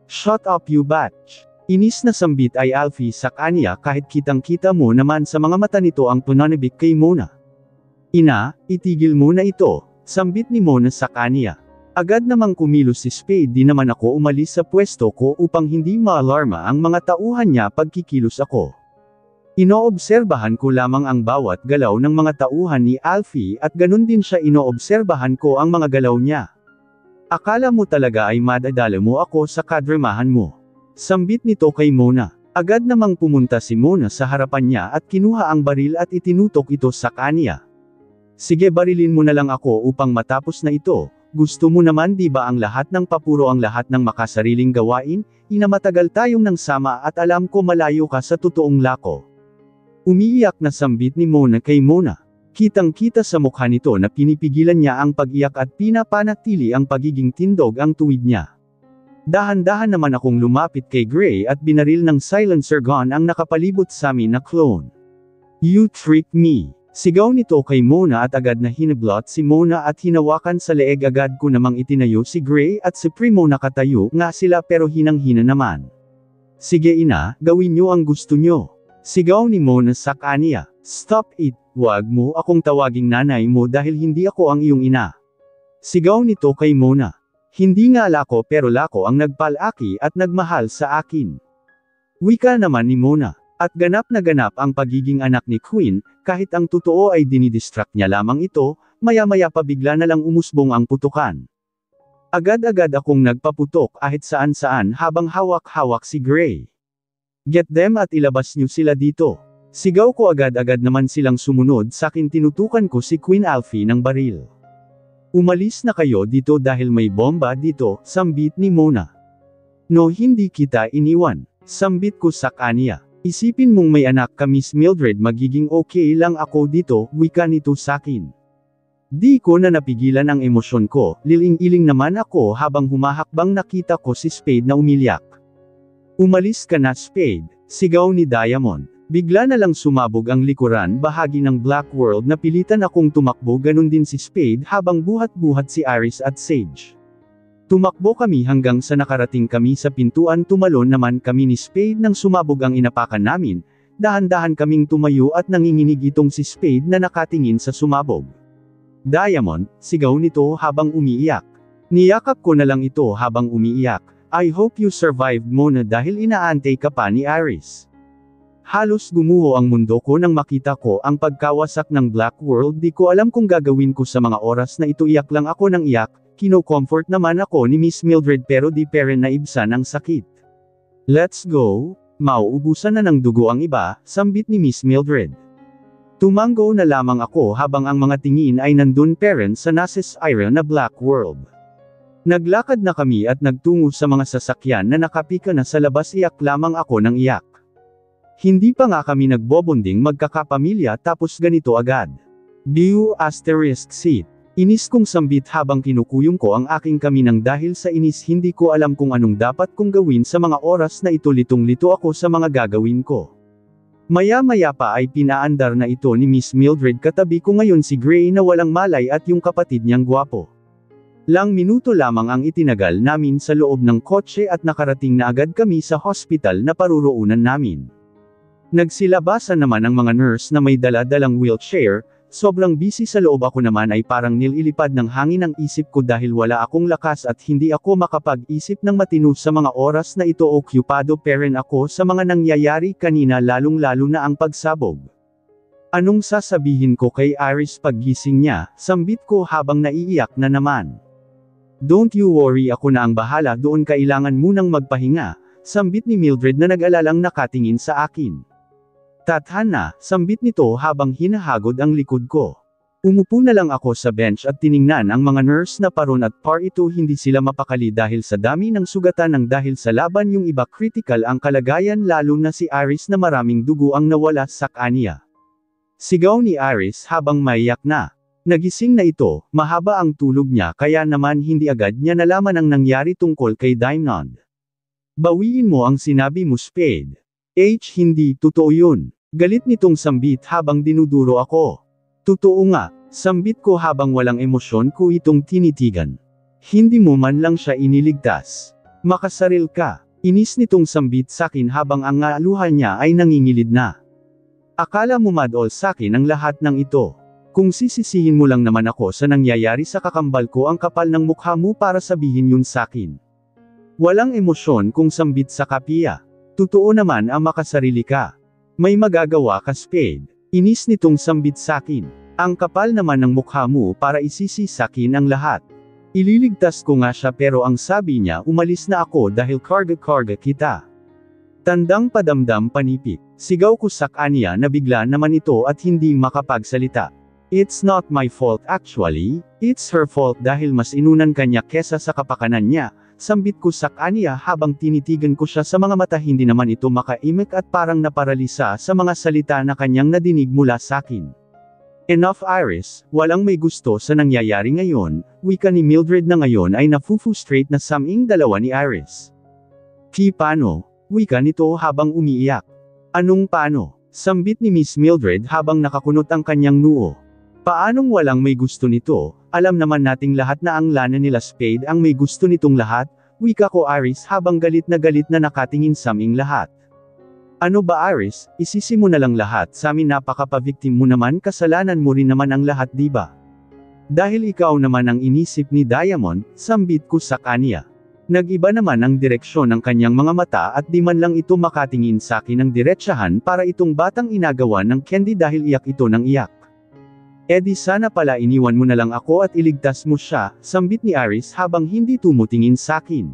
"Shut up, you batch." Inis na sambit ay Alfie sa kanya kahit kitang-kita mo naman sa mga mata nito ang pananabik kay Mona. "Ina, itigil mo na ito," sambit ni Mona sa kanya. Agad namang kumilos si Spade. Di naman ako umalis sa pwesto ko upang hindi maalarma ang mga tauhan niya pagkikilos ako. Inoobserbahan ko lamang ang bawat galaw ng mga tauhan ni Alfie at ganun din siya inoobserbahan ko ang mga galaw niya. "Akala mo talaga ay madadala mo ako sa kadramahan mo," sambit nito kay Mona. Agad namang pumunta si Mona sa harapan niya at kinuha ang baril at itinutok ito sa kanya. "Sige, barilin mo na lang ako upang matapos na ito. Gusto mo naman di ba ang lahat ng papuro, ang lahat ng makasariling gawain? Ina, matagal tayong nang sama at alam ko malayo ka sa totoong lako." Umiiyak na sambit ni Mona kay Mona. Kitang-kita sa mukha nito na pinipigilan niya ang pag-iyak at pinapanatili ang pagiging tindog ang tuwid niya. Dahan-dahan naman akong lumapit kay Gray at binaril ng silencer gun ang nakapalibot sa amin na clone. "You tricked me," sigaw nito kay Mona at agad na hinablot si Mona at hinawakan sa leeg. Agad ko namang itinayo si Gray at si Primo. Nakatayo nga sila pero hinang-hina naman. "Sige ina, gawin niyo ang gusto niyo," sigaw ni Mona sa kanya. "Stop it, wag mo akong tawaging nanay mo dahil hindi ako ang iyong ina," sigaw nito kay Mona. "Hindi nga lako pero lako ang nagpalaki at nagmahal sa akin," wika naman ni Mona. At ganap na ganap ang pagiging anak ni Queen, kahit ang totoo ay dinidistract niya lamang ito. Maya-maya pa bigla na lang umusbong ang putukan. Agad-agad akong nagpaputok kahit saan-saan habang hawak-hawak si Gray. "Get them at ilabas niyo sila dito," sigaw ko. Agad-agad naman silang sumunod sa akin. Tinutukan ko si Queen Alfie ng baril. "Umalis na kayo dito dahil may bomba dito," sambit ni Mona. "No, hindi kita iniwan," sambit ko sa kanya. Isipin mong may anak ka Miss Mildred, magiging okay lang ako dito, wika nito sakin. Di ko na napigilan ang emosyon ko, liling-iling naman ako habang humahakbang nakita ko si Spade na umiyak. Umalis ka na Spade, sigaw ni Diamond. Bigla na lang sumabog ang likuran bahagi ng Black World na pilitan akong tumakbo, ganun din si Spade habang buhat-buhat si Iris at Sage. Tumakbo kami hanggang sa nakarating kami sa pintuan, tumalon naman kami ni Spade nang sumabog ang inapakan namin, dahan-dahan kaming tumayo at nanginginig itong si Spade na nakatingin sa sumabog. Diamond, sigaw nito habang umiiyak. Niyakap ko na lang ito habang umiiyak. I hope you survived Mona dahil inaantay ka pa ni Iris. Halos gumuho ang mundo ko nang makita ko ang pagkawasak ng Black World. Di ko alam kung gagawin ko sa mga oras na ito, iyak lang ako ng iyak. Kino-comfort naman ako ni Miss Mildred pero di pa rin naibsan ang sakit. Let's go, mauubusan na ng dugo ang iba, sambit ni Miss Mildred. Tumango na lamang ako habang ang mga tingin ay nandun pa rin sa nasisira na Black World. Naglakad na kami at nagtungo sa mga sasakyan na nakapika na sa labas, iyak lamang ako ng iyak. Hindi pa nga kami nagbobonding magkakapamilya tapos ganito agad. View asterisk seat. Inis kong sambit habang kinukuyong ko ang aking kaminang dahil sa inis. Hindi ko alam kung anong dapat kong gawin sa mga oras na ito, litong-lito ako sa mga gagawin ko. Maya-maya pa ay pinaandar na ito ni Miss Mildred, katabi ko ngayon si Gray na walang malay at yung kapatid niyang gwapo. Lang minuto lamang ang itinagal namin sa loob ng kotse at nakarating na agad kami sa hospital na paruroonan namin. Nagsilabasan naman ang mga nurse na may dala-dalang wheelchair. Sobrang busy sa loob, ako naman ay parang nililipad ng hangin ang isip ko dahil wala akong lakas at hindi ako makapag-isip ng matino sa mga oras na ito. Okupado pa rin ako sa mga nangyayari kanina, lalong-lalo na ang pagsabog. Anong sasabihin ko kay Iris paggising niya, sambit ko habang naiiyak na naman. Don't you worry, ako na ang bahala doon, kailangan munang magpahinga, sambit ni Mildred na nag-alalang nakatingin sa akin. Tathana, sambit nito habang hinahagod ang likod ko. Umupo na lang ako sa bench at tiningnan ang mga nurse na paron at par ito. Hindi sila mapakali dahil sa dami ng sugatan ng dahil sa laban, yung iba critical ang kalagayan, lalo na si Iris na maraming dugo ang nawala sa kanya. Sigaw ni Iris habang maiyak na. Nagising na ito, mahaba ang tulog niya kaya naman hindi agad niya nalaman ang nangyari tungkol kay Diamond. Bawiin mo ang sinabi mo Spade. Hindi totoo yun. Galit nitong sambit habang dinuduro ako. Totoo nga, sambit ko habang walang emosyon ko itong tinitigan. Hindi mo man lang siya iniligtas. Makasaril ka. Inis nitong sambit sakin habang ang luha niya ay nangingilid na. Akala mo mad-all sakin ang lahat ng ito. Kung sisisihin mo lang naman ako sa nangyayari sa kakambal ko, ang kapal ng mukha mo para sabihin yun sakin. Walang emosyon kung sambit sa kapiya. Totoo naman ang makasarili ka. May magagawa ka Spade. Inis nitong sambit sakin. Ang kapal naman ng mukha mo para isisi sakin ang lahat. Ililigtas ko nga siya pero ang sabi niya umalis na ako dahil karga-karga kita. Tandang padamdam panipik. Sigaw ko sa kanya na bigla naman ito at hindi makapagsalita. It's not my fault actually, it's her fault dahil mas inunan kanya kesa sa kapakanan niya. Sambit ko sa kanya habang tinitigan ko siya sa mga mata. Hindi naman ito makaimik at parang naparalisa sa mga salita na kanyang nadinig mula sakin. Enough Iris, walang may gusto sa nangyayari ngayon, wika ni Mildred na ngayon ay nafu-frustrate na saming dalawa ni Iris. Paano? Wika nito habang umiiyak. Anong paano? Sambit ni Miss Mildred habang nakakunot ang kanyang noo. Paanong walang may gusto nito? Alam naman nating lahat na ang lana nila Spade ang may gusto nitong lahat, wika ko Iris habang galit na nakatingin sa aming lahat. Ano ba Iris, isisi mo na lang lahat sa amin, napaka-victim mo naman, kasalanan mo rin naman ang lahat diba? Dahil ikaw naman ang inisip ni Diamond, sambit ko sa kanya. Nag-iba naman ang direksyon ng kanyang mga mata at di man lang ito makatingin sa akin ng diretsahan para itong batang inagawan ng candy dahil iyak ito ng iyak. Di sana pala iniwan mo na lang ako at iligtas mo siya, sambit ni Iris habang hindi tumutingin sakin.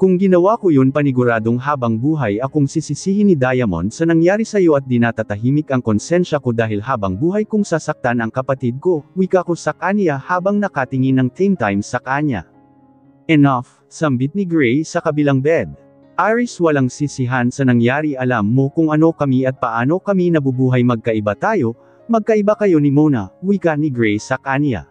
Kung ginawa ko yun paniguradong habang buhay akong sisisihin ni Diamond sa nangyari sa iyo at dinatatahimik ang konsensya ko dahil habang buhay kong sasaktan ang kapatid ko, wika ko sa kanya habang nakatingin ng time sa kanya. Enough, sambit ni Gray sa kabilang bed. Iris, walang sisihan sa nangyari, alam mo kung ano kami at paano kami nabubuhay, magkaiba tayo, magkaiba kayo ni Mona, wika ni Gray sa kanya.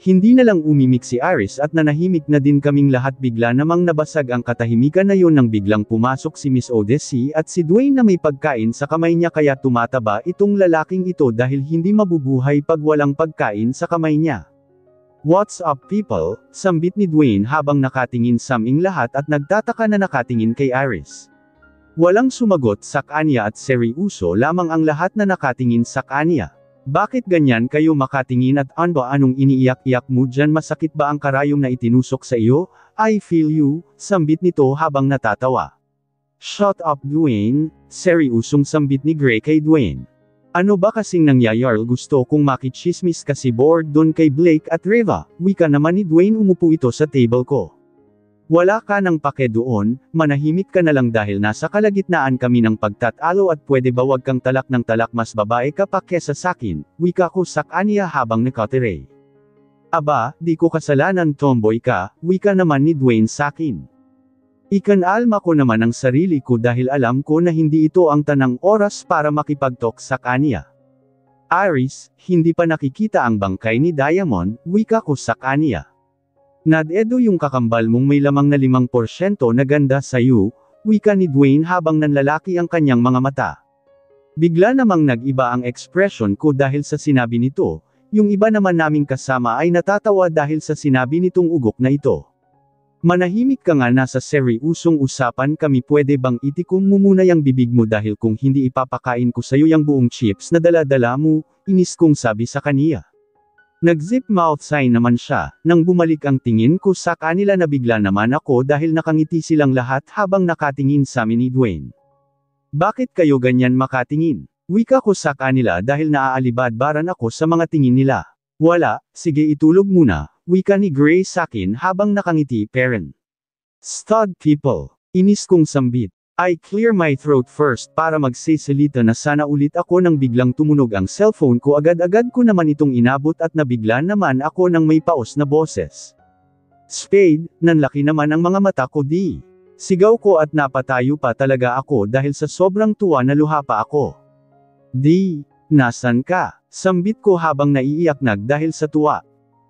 Hindi na lang umimik si Iris at nanahimik na din kaming lahat, bigla namang nabasag ang katahimikan na yun nang biglang pumasok si Miss Odyssey at si Dwayne na may pagkain sa kamay niya, kaya tumataba itong lalaking ito dahil hindi mabubuhay pag walang pagkain sa kamay niya. "What's up people?" sambit ni Dwayne habang nakatingin sa aming lahat at nagtataka na nakatingin kay Iris. Walang sumagot sa kanya at seryoso lamang ang lahat na nakatingin sa kanya. "Bakit ganyan kayo makatingin at anong iniiyak-iyak mo dyan, masakit ba ang karayom na itinusok sa iyo?" "I feel you," sambit nito habang natatawa. "Shut up Dwayne," seryosong sambit ni Gray kay Dwayne. "Ano ba kasing nangyayari, gusto kong makichismis kasi bored dun kay Blake at Reva," wika naman ni Dwayne. "Umupo ito sa table ko. Wala ka nang pake doon, manahimik ka na lang dahil nasa kalagitnaan kami ng pagtatalo at pwede ba wag kang talak ng talak, mas babae ka pa kesa sakin," wika ko sa kanya habang nakatire. "Aba, di ko kasalanan, tomboy ka," wika naman ni Dwayne sakin. Ikanalma ko naman ang sarili ko dahil alam ko na hindi ito ang tanang oras para makipagtok sa kanya. "Iris, hindi pa nakikita ang bangkay ni Diamond," wika ko sa kanya. "Nadedo yung kakambal mong may lamang na 5% na ganda sa'yo," wika ni Dwayne habang nanlalaki ang kanyang mga mata. Bigla namang nag-iba ang ekspresyon ko dahil sa sinabi nito, yung iba naman naming kasama ay natatawa dahil sa sinabi nitong ugok na ito. "Manahimik ka nga, nasa seryosong usapan kami, pwede bang itikom mo muna yung bibig mo dahil kung hindi ipapakain ko sa'yo yung buong chips na dala-dala mo," inis kong sabi sa kaniya. Nag-zip mouth sign naman siya, nang bumalik ang tingin ko sa kanila nabigla naman ako dahil nakangiti silang lahat habang nakatingin sa amin ni Dwayne. "Bakit kayo ganyan makatingin?" wika ko sa kanila dahil naaalibadbaran ako sa mga tingin nila. "Wala, sige itulog muna," wika ni Gray sakin habang nakangiti parent. "Stud people," inis kong sambit. I clear my throat first para magsisalita na sana ulit ako nang biglang tumunog ang cellphone ko, agad-agad ko naman itong inabot at nabigla naman ako ng may paos na boses. "Spade," nanlaki naman ang mga mata ko, di. Sigaw ko at napatayo pa talaga ako dahil sa sobrang tuwa na luha pa ako. "Di, nasan ka?" sambit ko habang naiiyak dahil sa tuwa.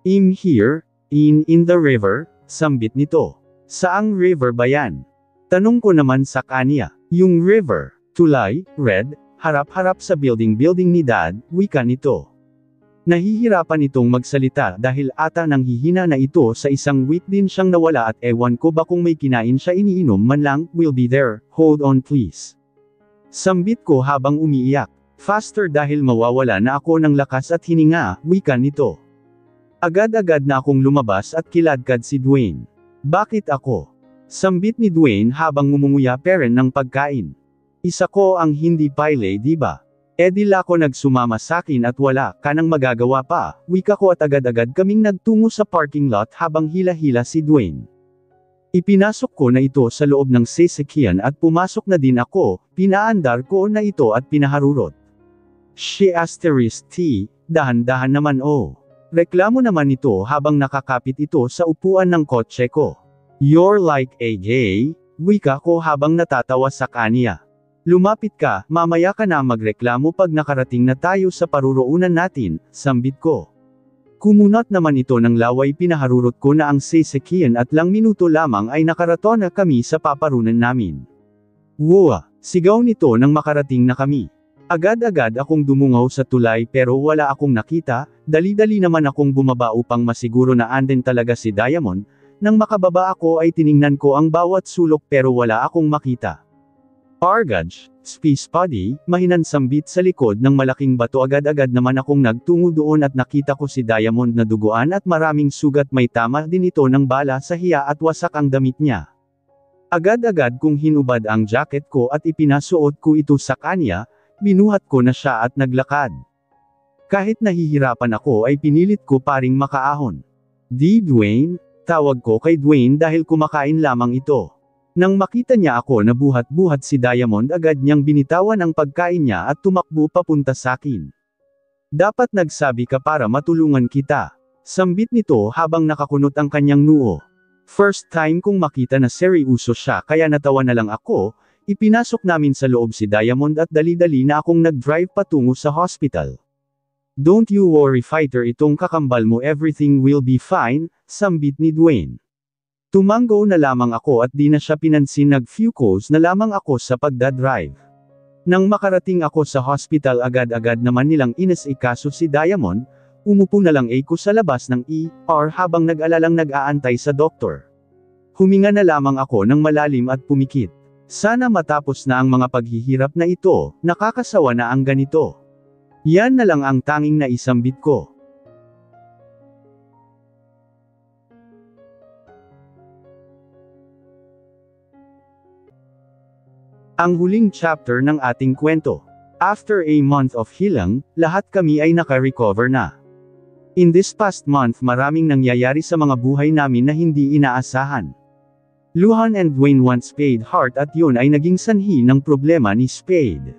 "I'm here, in the river," sambit nito. "Saang river ba yan?" tanong ko naman sa kanya. "Yung river, tulay, red, harap-harap sa building ni Dad," wika nito. Nahihirapan itong magsalita dahil ata nanghihina na ito, sa isang week din siyang nawala at ewan ko ba kung may kinain siya, iniinom man lang. "We'll be there, hold on please," sambit ko habang umiiyak. Faster dahil mawawala na ako ng lakas at hininga, wika nito. Agad-agad na akong lumabas at kiladkad si Dwayne. "Bakit ako?" sambit ni Dwayne habang ngumunguya peren ng pagkain. "Isa ko ang hindi pile, di ba? Edil ako nagsumama sakin at wala ka nang magagawa pa," wika ko at agad-agad kaming nagtungo sa parking lot habang hila-hila si Dwayne. Ipinasok ko na ito sa loob ng sasakyan at pumasok na din ako, pinaandar ko na ito at pinaharurot. "She asterisk T, dahan-dahan naman oh." reklamo naman ito habang nakakapit ito sa upuan ng kotse ko. "You're like a gay," wika ko habang natatawa sa kanya. "Lumapit ka, mamaya ka na magreklamo pag nakarating na tayo sa paruroonan natin," sambit ko. Kumunat naman ito ng laway, pinaharurot ko na ang sasakyan at lang minuto lamang ay nakarating na kami sa paparunan namin. "Wow!" sigaw nito nang makarating na kami. Agad-agad akong dumungaw sa tulay pero wala akong nakita, dali-dali naman akong bumaba upang masiguro na andin talaga si Diamond. Nang makababa ako ay tiningnan ko ang bawat sulok pero wala akong makita. "Argage, space buddy," mahinang sambit sa likod ng malaking bato. Agad-agad naman akong nagtungo doon at nakita ko si Diamond na duguan at maraming sugat, may tama din ito ng bala sa hiya at wasak ang damit niya. Agad-agad kong hinubad ang jacket ko at ipinasuot ko ito sa kanya, binuhat ko na siya at naglakad. Kahit nahihirapan ako ay pinilit ko pa ring makaahon. "Di Dwayne?" tawag ko kay Dwayne dahil kumakain lamang ito. Nang makita niya ako na buhat-buhat si Diamond, agad niyang binitawan ang pagkain niya at tumakbo papunta sakin. "Dapat nagsabi ka para matulungan kita," sambit nito habang nakakunot ang kanyang noo. First time kong makita na seryoso siya kaya natawa na lang ako, ipinasok namin sa loob si Diamond at dali-dali na akong nag-drive patungo sa hospital. Don't you worry fighter itong kakambal mo everything will be fine, sambit ni Dwayne. Tumango na lamang ako at di na siya pinansin nag-focus na lamang ako sa pagdadrive. Nang makarating ako sa hospital agad-agad naman nilang inasikaso si Diamond, umupo na lang ako sa labas ng ER habang nag-alalang nag-aantay sa doktor. Huminga na lamang ako ng malalim at pumikit. Sana matapos na ang mga paghihirap na ito, nakakasawa na ang ganito. Yan na lang ang tanging naisambit ko. Ang huling chapter ng ating kwento. After a month of hilang, lahat kami ay naka-recover na. In this past month maraming nangyayari sa mga buhay namin na hindi inaasahan. Luhan and Dwayne once Spade heart at yun ay naging sanhi ng problema ni Spade.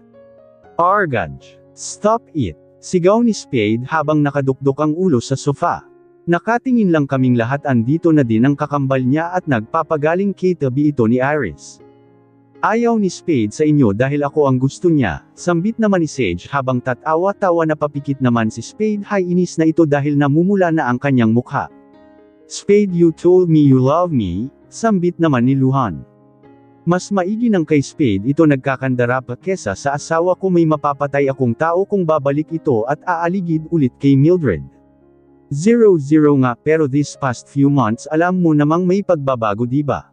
Argaj. Stop it! Sigaw ni Spade habang nakadukdok ang ulo sa sofa. Nakatingin lang kaming lahat andito na din ang kakambal niya at nagpapagaling kitabi ito ni Iris. Ayaw ni Spade sa inyo dahil ako ang gusto niya, sambit naman ni Sage habang tatawa-tawa na papikit naman si Spade hay inis na ito dahil namumula na ang kanyang mukha. Spade you told me you love me, sambit naman ni Luhan. Mas maigi ng kay Spade ito nagkakandara pa kesa sa asawa ko may mapapatay akong tao kung babalik ito at aaligid ulit kay Mildred. 0-0 nga pero this past few months alam mo namang may pagbabago diba?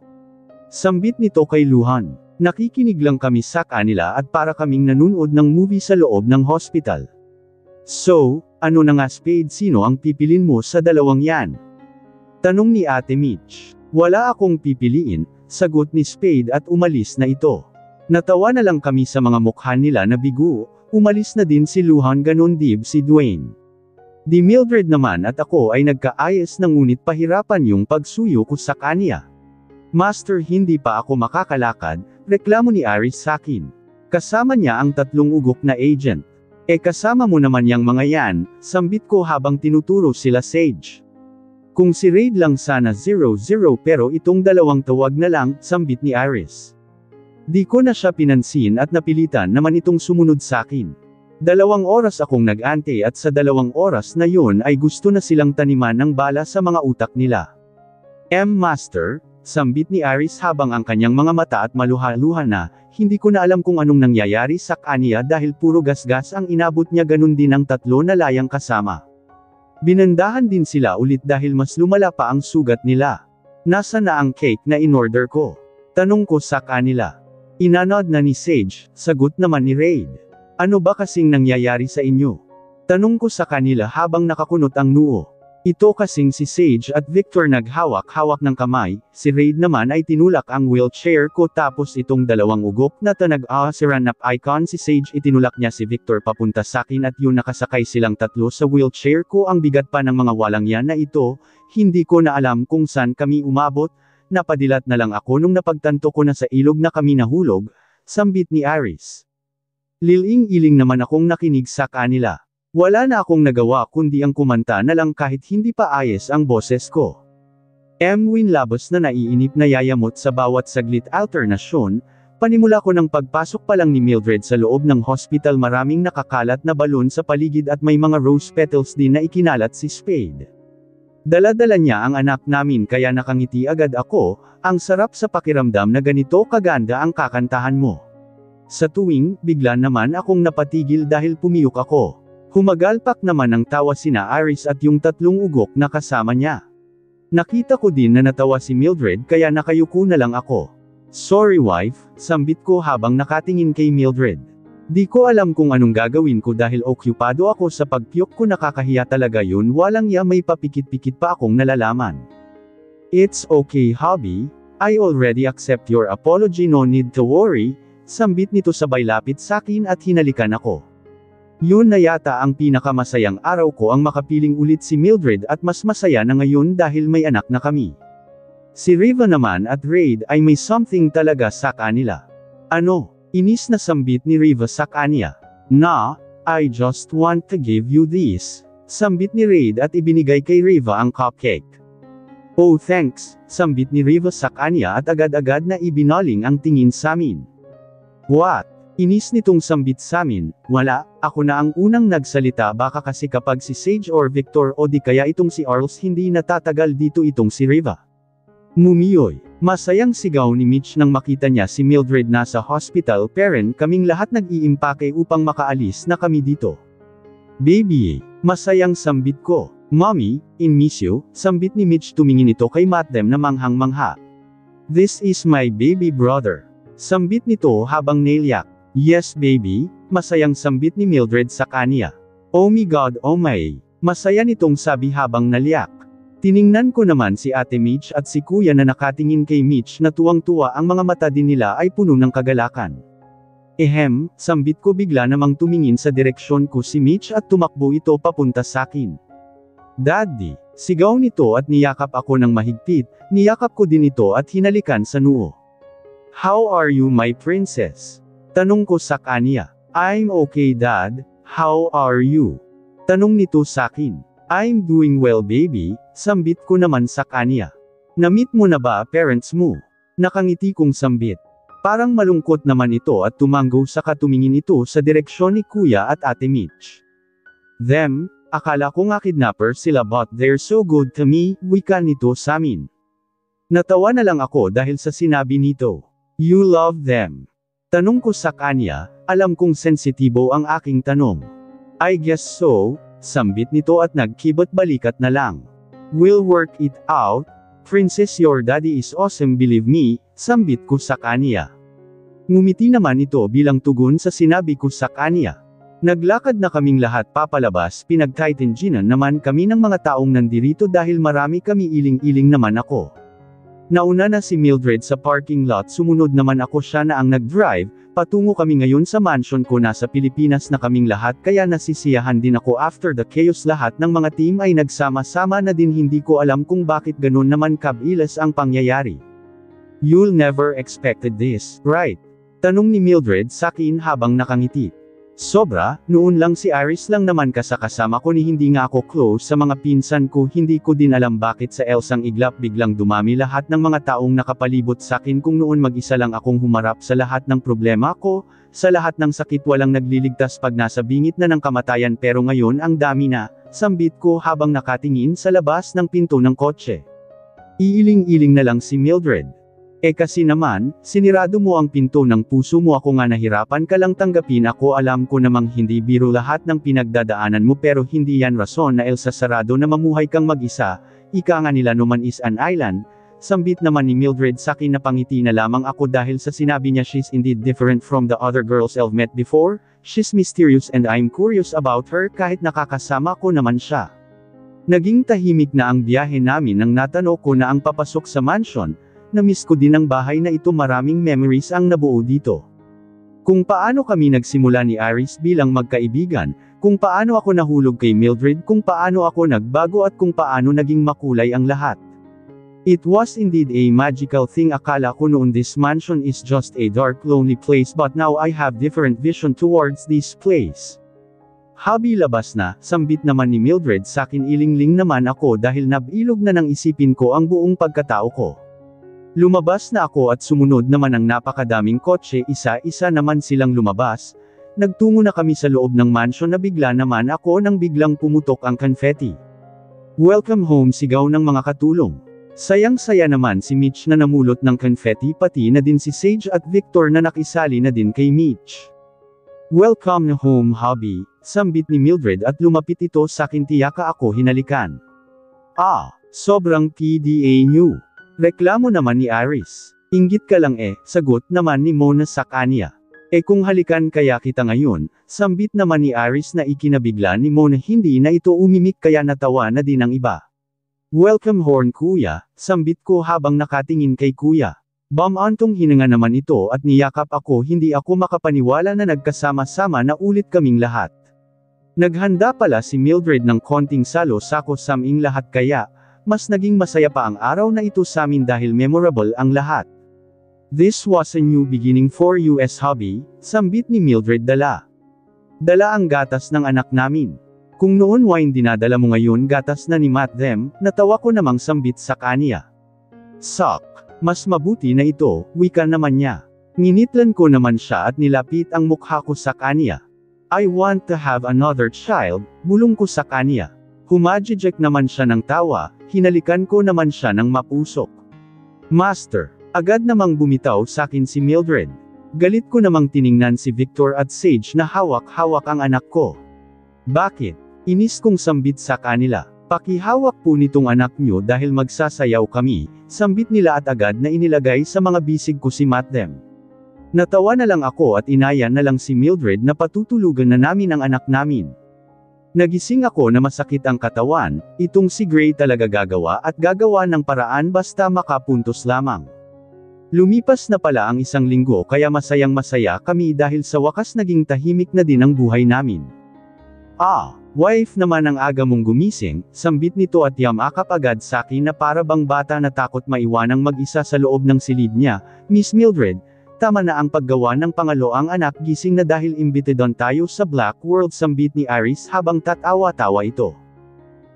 Sambit nito kay Luhan. Nakikinig lang kami sa kanila at para kaming nanonood ng movie sa loob ng hospital. So, ano na nga Spade sino ang pipilin mo sa dalawang yan? Tanong ni Ate Mitch. Wala akong pipiliin, sagot ni Spade at umalis na ito. Natawa na lang kami sa mga mukha nila na bigo, umalis na din si Luhan ganon dib si Dwayne. Di Mildred naman at ako ay nagkaayos na ngunit pahirapan yung pagsuyo ko sa kanya. Master hindi pa ako makakalakad, reklamo ni Iris sakin. Kasama niya ang 3 ugok na agent. Kasama mo naman yang mga yan, sambit ko habang tinuturo sila Sage. Kung si Raid lang sana 0-0 pero itong dalawang tawag na lang, sambit ni Iris. Di ko na siya pinansin at napilitan naman itong sumunod sakin. 2 oras akong nag-ante at sa 2 oras na yun ay gusto na silang taniman ng bala sa mga utak nila. Master, sambit ni Iris habang ang kanyang mga mata at maluha-luha na, hindi ko na alam kung anong nangyayari sa kanya dahil puro gasgas ang inabot niya ganun din ang 3 na layang kasama. Binandahan din sila ulit dahil mas lumala pa ang sugat nila. Nasa na ang cake na in-order ko? Tanong ko sa kanila. Inanod na ni Sage, sagot naman ni Raid. Ano ba kasing nangyayari sa inyo? Tanong ko sa kanila habang nakakunot ang noo. Ito kasing si Sage at Victor naghawak-hawak ng kamay, si Raid naman ay tinulak ang wheelchair ko tapos itong 2 ugok na tanag-asiran up icon si Sage itinulak niya si Victor papunta sakin at yun nakasakay silang 3 sa wheelchair ko ang bigat pa ng mga walang yan na ito, hindi ko na alam kung saan kami umabot, napadilat na lang ako nung napagtanto ko na sa ilog na kami nahulog, sambit ni Iris. Liling-iling naman akong nakinig sa kanila. Wala na akong nagawa kundi ang kumanta na lang kahit hindi pa ayos ang boses ko. Win labos na naiinip na yayamot sa bawat saglit alternasyon, panimula ko ng pagpasok pa lang ni Mildred sa loob ng hospital maraming nakakalat na balon sa paligid at may mga rose petals din na ikinalat si Spade. Dala-dala niya ang anak namin kaya nakangiti agad ako, ang sarap sa pakiramdam na ganito kaganda ang kakantahan mo. Sa tuwing, bigla naman akong napatigil dahil pumiyok ako. Humagalpak naman ang tawa sina Iris at yung 3 ugok na kasama niya. Nakita ko din na natawa si Mildred kaya nakayuko na lang ako. Sorry wife, sambit ko habang nakatingin kay Mildred. Di ko alam kung anong gagawin ko dahil okupado ako sa pagpiyok ko nakakahiya talaga yun walang ya may papikit-pikit pa akong nalalaman. It's okay hubby, I already accept your apology no need to worry, sambit nito sabay lapit sakin at hinalikan ako. Yun na yata ang pinakamasayang araw ko ang makapiling ulit si Mildred at mas masaya na ngayon dahil may anak na kami. Si Riva naman at Raid ay may something talaga sa kanila. Ano? Inis na sambit ni Riva sa kanya. Na, I just want to give you this. Sambit ni Raid at ibinigay kay Riva ang cupcake. Oh thanks, sambit ni Riva sa kanya at agad-agad na ibinaling ang tingin samin. What? Inis nitong sambit samin, wala, ako na ang unang nagsalita baka kasi kapag si Sage or Victor o di kaya itong si Arls hindi natatagal dito itong si Riva. Mumiyoy. Masayang sigaw ni Mitch nang makita niya si Mildred nasa hospital peren kaming lahat nag-iimpake upang makaalis na kami dito. Baby, masayang sambit ko. Mommy, in miss you, sambit ni Mitch tumingin ito kay Matdem na manghang-mangha. This is my baby brother. Sambit nito habang nailyak. Yes baby, masayang sambit ni Mildred sa kanya. Oh my god oh my. Masaya nitong sabi habang naliyak. Tiningnan ko naman si Ate Mitch at si Kuya na nakatingin kay Mitch na tuwang-tuwa ang mga mata din nila ay puno ng kagalakan. Ehem, sambit ko bigla namang tumingin sa direksyon ko si Mitch at tumakbo ito papunta sakin. Daddy, sigaw nito at niyakap ako ng mahigpit, niyakap ko din ito at hinalikan sa noo. How are you my princess? Tanong ko sa kanya. I'm okay dad, how are you? Tanong nito sakin. I'm doing well baby, sambit ko naman sa kanya. Na-meet mo na ba parents mo? Nakangiti kong sambit. Parang malungkot naman ito at tumanggo sa katumingin ito sa direksyon ni Kuya at Ate Mitch. Them? Akala ko nga kidnapper sila but they're so good to me, wika nito samin. Natawa na lang ako dahil sa sinabi nito. You love them. Tanong ko sa kanya, alam kong sensitibo ang aking tanong. I guess so, sambit nito at nagkibot balikat na lang. We'll work it out, princess your daddy is awesome believe me, sambit ko sa kanya. Ngumiti naman ito bilang tugon sa sinabi ko sa kanya. Naglakad na kaming lahat papalabas pinagtitinginan naman kami ng mga taong nandirito dahil marami kami iling-iling naman ako. Nauna na si Mildred sa parking lot sumunod naman ako siya na ang nag-drive, patungo kami ngayon sa mansion ko nasa Pilipinas na kaming lahat kaya nasisiyahan din ako after the chaos lahat ng mga team ay nagsama-sama na din hindi ko alam kung bakit ganun naman kabilis ang pangyayari. You'll never expected this, right? Tanong ni Mildred sakin habang nakangiti. Sobra, noon lang si Iris lang naman kasama ko ni hindi nga ako close sa mga pinsan ko hindi ko din alam bakit sa Elsang iglap biglang dumami lahat ng mga taong nakapalibot sakin kung noon mag-isa lang akong humarap sa lahat ng problema ko, sa lahat ng sakit walang nagliligtas pag nasa bingit na ng kamatayan pero ngayon ang dami na, sambit ko habang nakatingin sa labas ng pinto ng kotse. Iiling-iling na lang si Mildred. Kasi naman, sinirado mo ang pinto ng puso mo ako nga nahirapan ka lang tanggapin ako alam ko namang hindi biro lahat ng pinagdadaanan mo pero hindi yan rason na Elsa sarado na mamuhay kang mag-isa, ika nga nila naman is an island, sambit naman ni Mildred sakin na pangiti na lamang ako dahil sa sinabi niya she's indeed different from the other girls I've met before, she's mysterious and I'm curious about her kahit nakakasama ko naman siya. Naging tahimik na ang biyahe namin nang natanaw ko na ang papasok sa mansion. Na-miss ko din ang bahay na ito maraming memories ang nabuo dito. Kung paano kami nagsimula ni Iris bilang magkaibigan, kung paano ako nahulog kay Mildred, kung paano ako nagbago at kung paano naging makulay ang lahat. It was indeed a magical thing akala ko noon this mansion is just a dark lonely place but now I have different vision towards this place. Habi labas na, sambit naman ni Mildred sakin ilingling naman ako dahil nabilog na nang isipin ko ang buong pagkatao ko. Lumabas na ako at sumunod naman ang napakadaming kotse isa-isa naman silang lumabas, nagtungo na kami sa loob ng mansion na bigla naman ako nang biglang pumutok ang confetti. Welcome home sigaw ng mga katulong. Sayang-saya naman si Mitch na namulot ng confetti pati na din si Sage at Victor na nakisali na din kay Mitch. Welcome home hubby, sambit ni Mildred at lumapit ito sakin tiyaka ako hinalikan. Sobrang PDA new. Reklamo naman ni Iris. Inggit ka lang sagot naman ni Mona sa kanya. Kung halikan kaya kita ngayon, sambit naman ni Iris na ikinabigla ni Mona hindi na ito umimik kaya natawa na din ang iba. Welcome horn kuya, sambit ko habang nakatingin kay kuya. Bamantong hininga naman ito at niyakap ako hindi ako makapaniwala na nagkasama-sama na ulit kaming lahat. Naghanda pala si Mildred ng konting salo sako saming lahat kaya, mas naging masaya pa ang araw na ito sa amin dahil memorable ang lahat. This was a new beginning for US hubby, sambit ni Mildred dala. Dala ang gatas ng anak namin. Kung noon wine dinadala mo ngayon gatas na ni Matt them, natawa ko namang sambit sa kanya. Sok, mas mabuti na ito, wika naman niya. Nginitlan ko naman siya at nilapit ang mukha ko sa kanya. I want to have another child, bulong ko sa kanya. Humajijek naman siya ng tawa, hinalikan ko naman siya ng mapusok. Master, agad namang bumitaw sa akin si Mildred. Galit ko namang tiningnan si Victor at Sage na hawak-hawak ang anak ko. Bakit? Inis kong sambit sa kanila. Pakihawak po nitong anak nyo dahil magsasayaw kami, sambit nila at agad na inilagay sa mga bisig ko si Matt them. Natawa na lang ako at inaya na lang si Mildred na patutulugan na namin ang anak namin. Nagising ako na masakit ang katawan, itong si Gray talaga gagawa at gagawa ng paraan basta makapuntos lamang. Lumipas na pala ang 1 linggo kaya masayang masaya kami dahil sa wakas naging tahimik na din ang buhay namin. Wife naman ang aga mong gumising, sambit nito at yamakap agad sa akin na para bang bata na takot maiwanang mag-isa sa loob ng silid niya. Miss Mildred, tama na ang paggawa ng pangaloang anak, gising na dahil imbitedon tayo sa Black World, sambit ni Iris habang tatawa-tawa ito.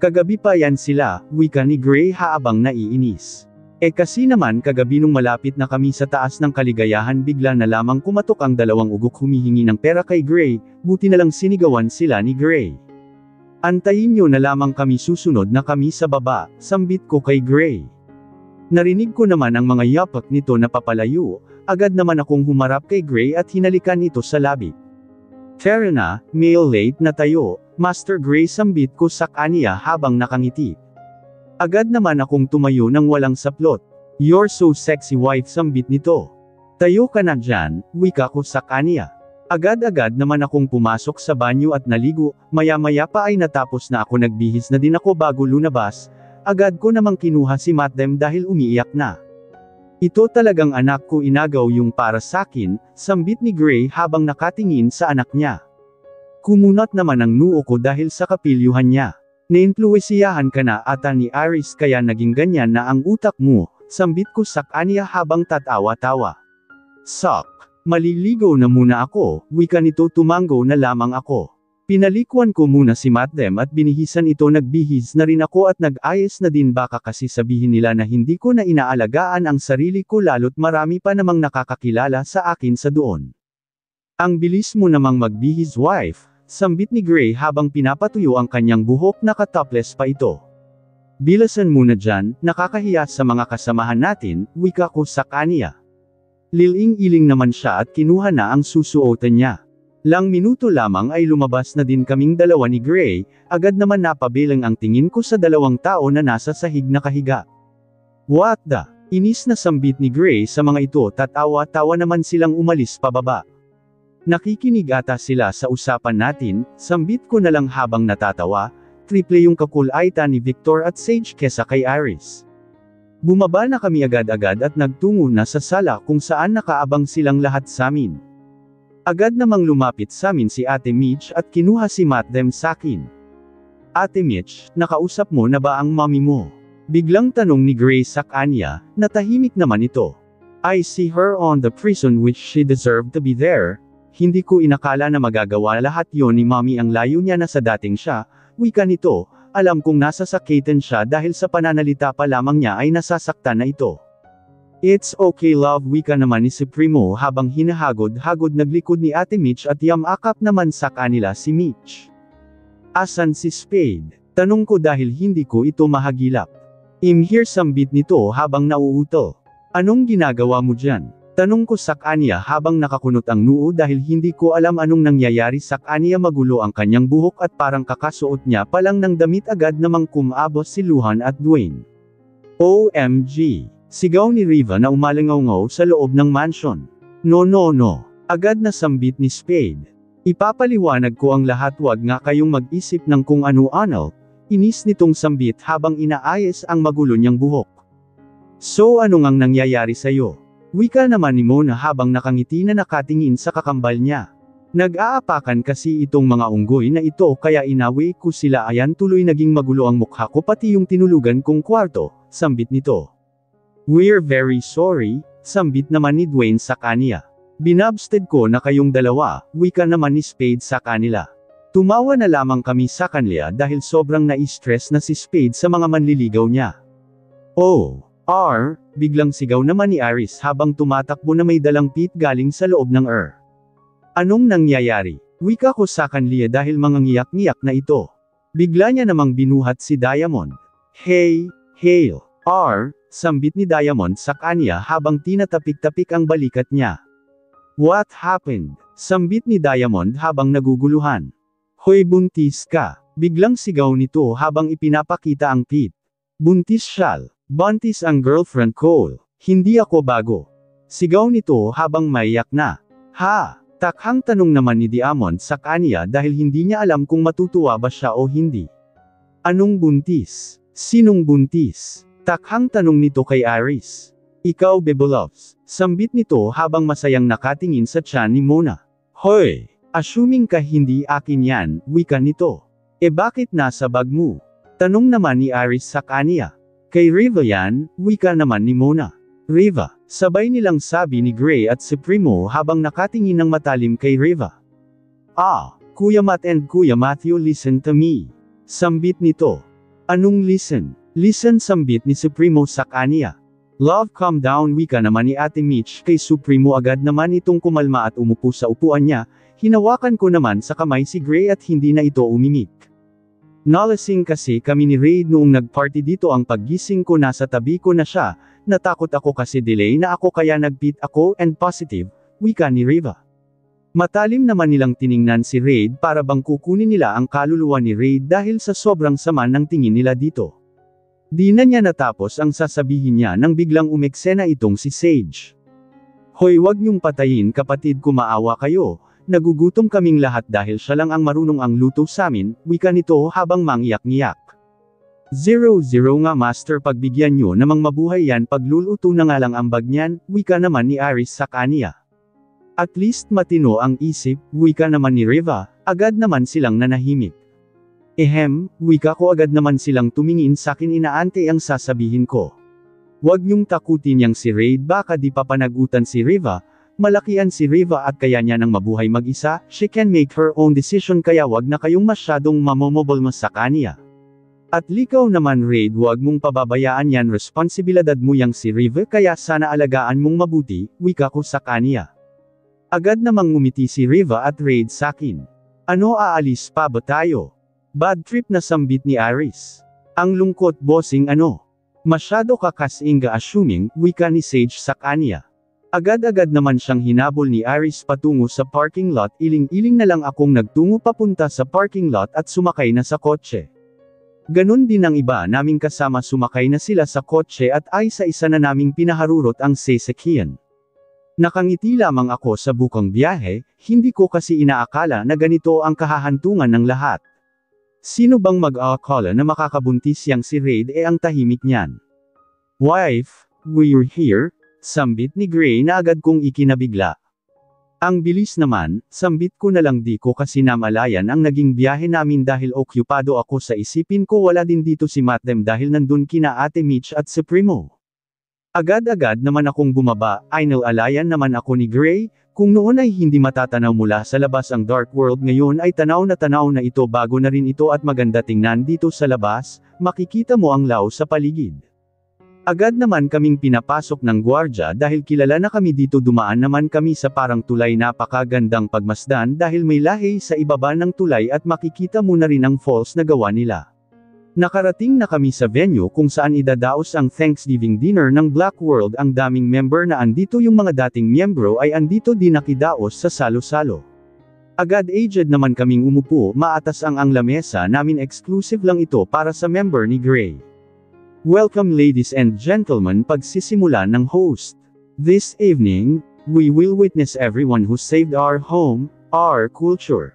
Kagabi pa yan sila, wika ni Gray habang naiinis. Kasi naman kagabi nung malapit na kami sa taas ng kaligayahan bigla na lamang kumatok ang 2 ugok humihingi ng pera kay Gray, buti na lang sinigawan sila ni Gray. Antayin nyo na lamang kami, susunod na kami sa baba, sambit ko kay Gray. Narinig ko naman ang mga yapak nito na papalayo, agad naman akong humarap kay Gray at hinalikan ito sa labi. Tara na, mail late na tayo, Master Gray, sambit ko sa kanya habang nakangiti. Agad naman akong tumayo ng walang saplot. You're so sexy wife, sambit nito. Tayo ka na dyan, wika ko sa kanya. Agad-agad naman akong pumasok sa banyo at naligo, maya-maya pa ay natapos na ako, nagbihis na din ako bago lumabas. Agad ko namang kinuha si Matt them dahil umiiyak na. Ito talagang anak ko, inagaw yung para sakin, sambit ni Gray habang nakatingin sa anak niya. Kumunat naman ang noo ko dahil sa kapilyuhan niya. Naimpluwesiyahan ka na ata ni Iris kaya naging ganyan na ang utak mo, sambit ko sa kanya habang tatawa-tawa. Sok, maliligo na muna ako, wika nito, tumango na lamang ako. Pinalikuan ko muna si Matt them at binihisan ito, nagbihis na rin ako at nag-ayos na din, baka kasi sabihin nila na hindi ko na inaalagaan ang sarili ko lalo't marami pa namang nakakakilala sa akin sa doon. Ang bilis mo namang magbihis wife, sambit ni Gray habang pinapatuyo ang kanyang buhok, naka-topless pa ito. Bilasan muna dyan, nakakahiya sa mga kasamahan natin, wika ko sa kanya. Liling-iling naman siya at kinuha na ang susuotan niya. Lang minuto lamang ay lumabas na din kaming dalawa ni Gray, agad naman napabilang ang tingin ko sa 2 tao na nasa sahig nakahiga. What the? Inis na sambit ni Gray sa mga ito, tatawa-tawa naman silang umalis pababa. Nakikinig ata sila sa usapan natin, sambit ko na lang habang natatawa, triple yung kakulaitan ni Victor at Sage kesa kay Iris. Bumaba na kami agad-agad at nagtungo na sa sala kung saan nakaabang silang lahat samin. Agad namang lumapit samin si Ate Mitch at kinuha si Matt them sakin. Ate Mitch, nakausap mo na ba ang mommy mo? Biglang tanong ni Gray sa kanya, natahimik naman ito. I see her on the prison which she deserved to be there. Hindi ko inakala na magagawa lahat yon ni mommy, ang layo niya na sa dating siya, wika nito, alam kong nasa sakitan siya dahil sa pananalita pa lamang niya ay nasasaktan na ito. It's okay love, wika naman ni Supremo habang hinahagod-hagod naglikod ni Ate Mitch at yamakap naman sa kanila si Mitch. Asan si Spade? Tanong ko dahil hindi ko ito mahagilap. I'm here, sambit nito habang nauuto. Anong ginagawa mo dyan? Tanong ko sa kanya habang nakakunot ang noo dahil hindi ko alam anong nangyayari sa kanya, magulo ang kanyang buhok at parang kakasuot niya pa lang ng damit, agad namang kumabos si Luhan at Dwayne. OMG! Sigaw ni Riva na umalangaw-ngaw sa loob ng mansion. No. Agad na sambit ni Spade. Ipapaliwanag ko ang lahat, wag nga kayong mag-isip ng kung ano-ano. Inis nitong sambit habang inaayos ang magulo niyang buhok. So ano ngang nangyayari sa'yo? Wika naman ni Mona habang nakangiti na nakatingin sa kakambal niya. Nag-aapakan kasi itong mga unggoy na ito kaya inawi ko sila, ayan tuloy naging magulo ang mukha ko pati yung tinulugan kong kwarto, sambit nito. We're very sorry, sambit naman ni Dwayne sa kanya. Binabsted ko na kayong dalawa, wika naman ni Spade sa kanila. Tumawa na lamang kami sa kanila dahil sobrang na-stress na si Spade sa mga manliligaw niya. Oh, biglang sigaw naman ni Aris habang tumatakbo na may dalang pit galing sa loob ng Anong nangyayari? Wika ko sa kanila dahil mangangiyak-ngiyak na ito. Bigla niya namang binuhat si Diamond. Hey, Hale, sambit ni Diamond sa kanya habang tinatapik-tapik ang balikat niya. What happened? Sambit ni Diamond habang naguguluhan. Hoy buntis ka, biglang sigaw nito habang ipinapakita ang pit. Buntis siya, buntis ang girlfriend ko, hindi ako bago. Sigaw nito habang maiyak na. Ha? Takhang tanong naman ni Diamond sa kanya dahil hindi niya alam kung matutuwa ba siya o hindi. Anong buntis? Sinong buntis? Takhang tanong nito kay Aris. Ikaw Bebolovs, sambit nito habang masayang nakatingin sa tiyan ni Mona. Hoy, assuming ka hindi akin yan, wika nito. E bakit nasa bag mo? Tanong naman ni Aris sa kanya. Kay Riva yan, wika naman ni Mona. Riva, sabay nilang sabi ni Gray at Supremo habang nakatingin ng matalim kay Riva. Kuya Matt and Kuya Matthew listen to me. Sambit nito. Anong listen? Listen sambit ni Supremo sa kanya. Love calm down wika naman ni Ate Mitch kay Supremo agad naman itong kumalma at umupo sa upuan niya, hinawakan ko naman sa kamay si Gray at hindi na ito umimik. Nalasing kasi kami ni Raid noong nagparty dito ang paggising ko nasa tabi ko na siya, natakot ako kasi delay na ako kaya nagpit ako and positive, wika ni Riva. Matalim naman nilang tiningnan si Raid para bang kukunin nila ang kaluluwa ni Raid dahil sa sobrang sama ng tingin nila dito. Di na niya natapos ang sasabihin niya nang biglang umeksena itong si Sage. Hoy wag niyong patayin kapatid ko maawa kayo. Nagugutom kaming lahat dahil siya lang ang marunong ang luto samin, wika nito habang mangiyak-ngiyak. 0-0 nga master pagbigyan nyo namang mabuhay yan pagluluto na nga lang ang bag niyan, wika naman ni Aris sa kanya. At least matino ang isip, wika naman ni Riva, agad naman silang nanahimik. Wika ko agad naman silang tumingin sakin inaante ang sasabihin ko. Wag niyong takutin yang si Raid baka di papanagutan si Riva. Malakian si Riva at kaya niya nang mabuhay mag-isa, she can make her own decision kaya wag na kayong masyadong mamomobol sa kanya. At likaw naman Raid wag mong pababayaan yan responsibilidad mo yang si Riva kaya sana alagaan mong mabuti, wika ko sa kanya. Agad namang ngumiti si Riva at Raid sakin. Ano aalis pa ba tayo? Bad trip na sambit ni Aris. Ang lungkot bossing ano? Masyado ka kasinga assuming, wika ni Sage sa kanya. Agad-agad naman siyang hinabol ni Aris patungo sa parking lot iling-iling na lang akong nagtungo papunta sa parking lot at sumakay na sa kotse. Ganon din ang iba naming kasama sumakay na sila sa kotse at ay sa isa na naming pinaharurot ang sasakyan. Nakangiti lamang ako sa bukang biyahe, hindi ko kasi inaakala na ganito ang kahahantungan ng lahat. Sino bang mag-aakala na makakabuntis yang si Raid ang tahimik niyan? Wife, we're here. Sambit ni Gray na agad kong ikinabigla. Ang bilis naman, sambit ko na lang di ko kasi namalayan ang naging biyahe namin dahil okupado ako sa isipin ko wala din dito si Mattem dahil nandun kina Ate Mitch at Supremo. Agad-agad naman akong bumaba, inalayan naman ako ni Gray, kung noon ay hindi matatanaw mula sa labas ang dark world ngayon ay tanaw na ito bago na rin ito at maganda tingnan dito sa labas, makikita mo ang law sa paligid. Agad naman kaming pinapasok ng gwardya dahil kilala na kami dito dumaan naman kami sa parang tulay napakagandang pagmasdan dahil may lahi sa ibaba ng tulay at makikita mo na rin ang falls na gawa nila. Nakarating na kami sa venue kung saan idadaos ang Thanksgiving dinner ng Black World ang daming member na andito yung mga dating miyembro ay andito din nakidaos sa salo-salo. Agad aged naman kaming umupo maatas ang lamesa namin exclusive lang ito para sa member ni Gray. Welcome ladies and gentlemen pagsisimula ng host. This evening, we will witness everyone who saved our home, our culture.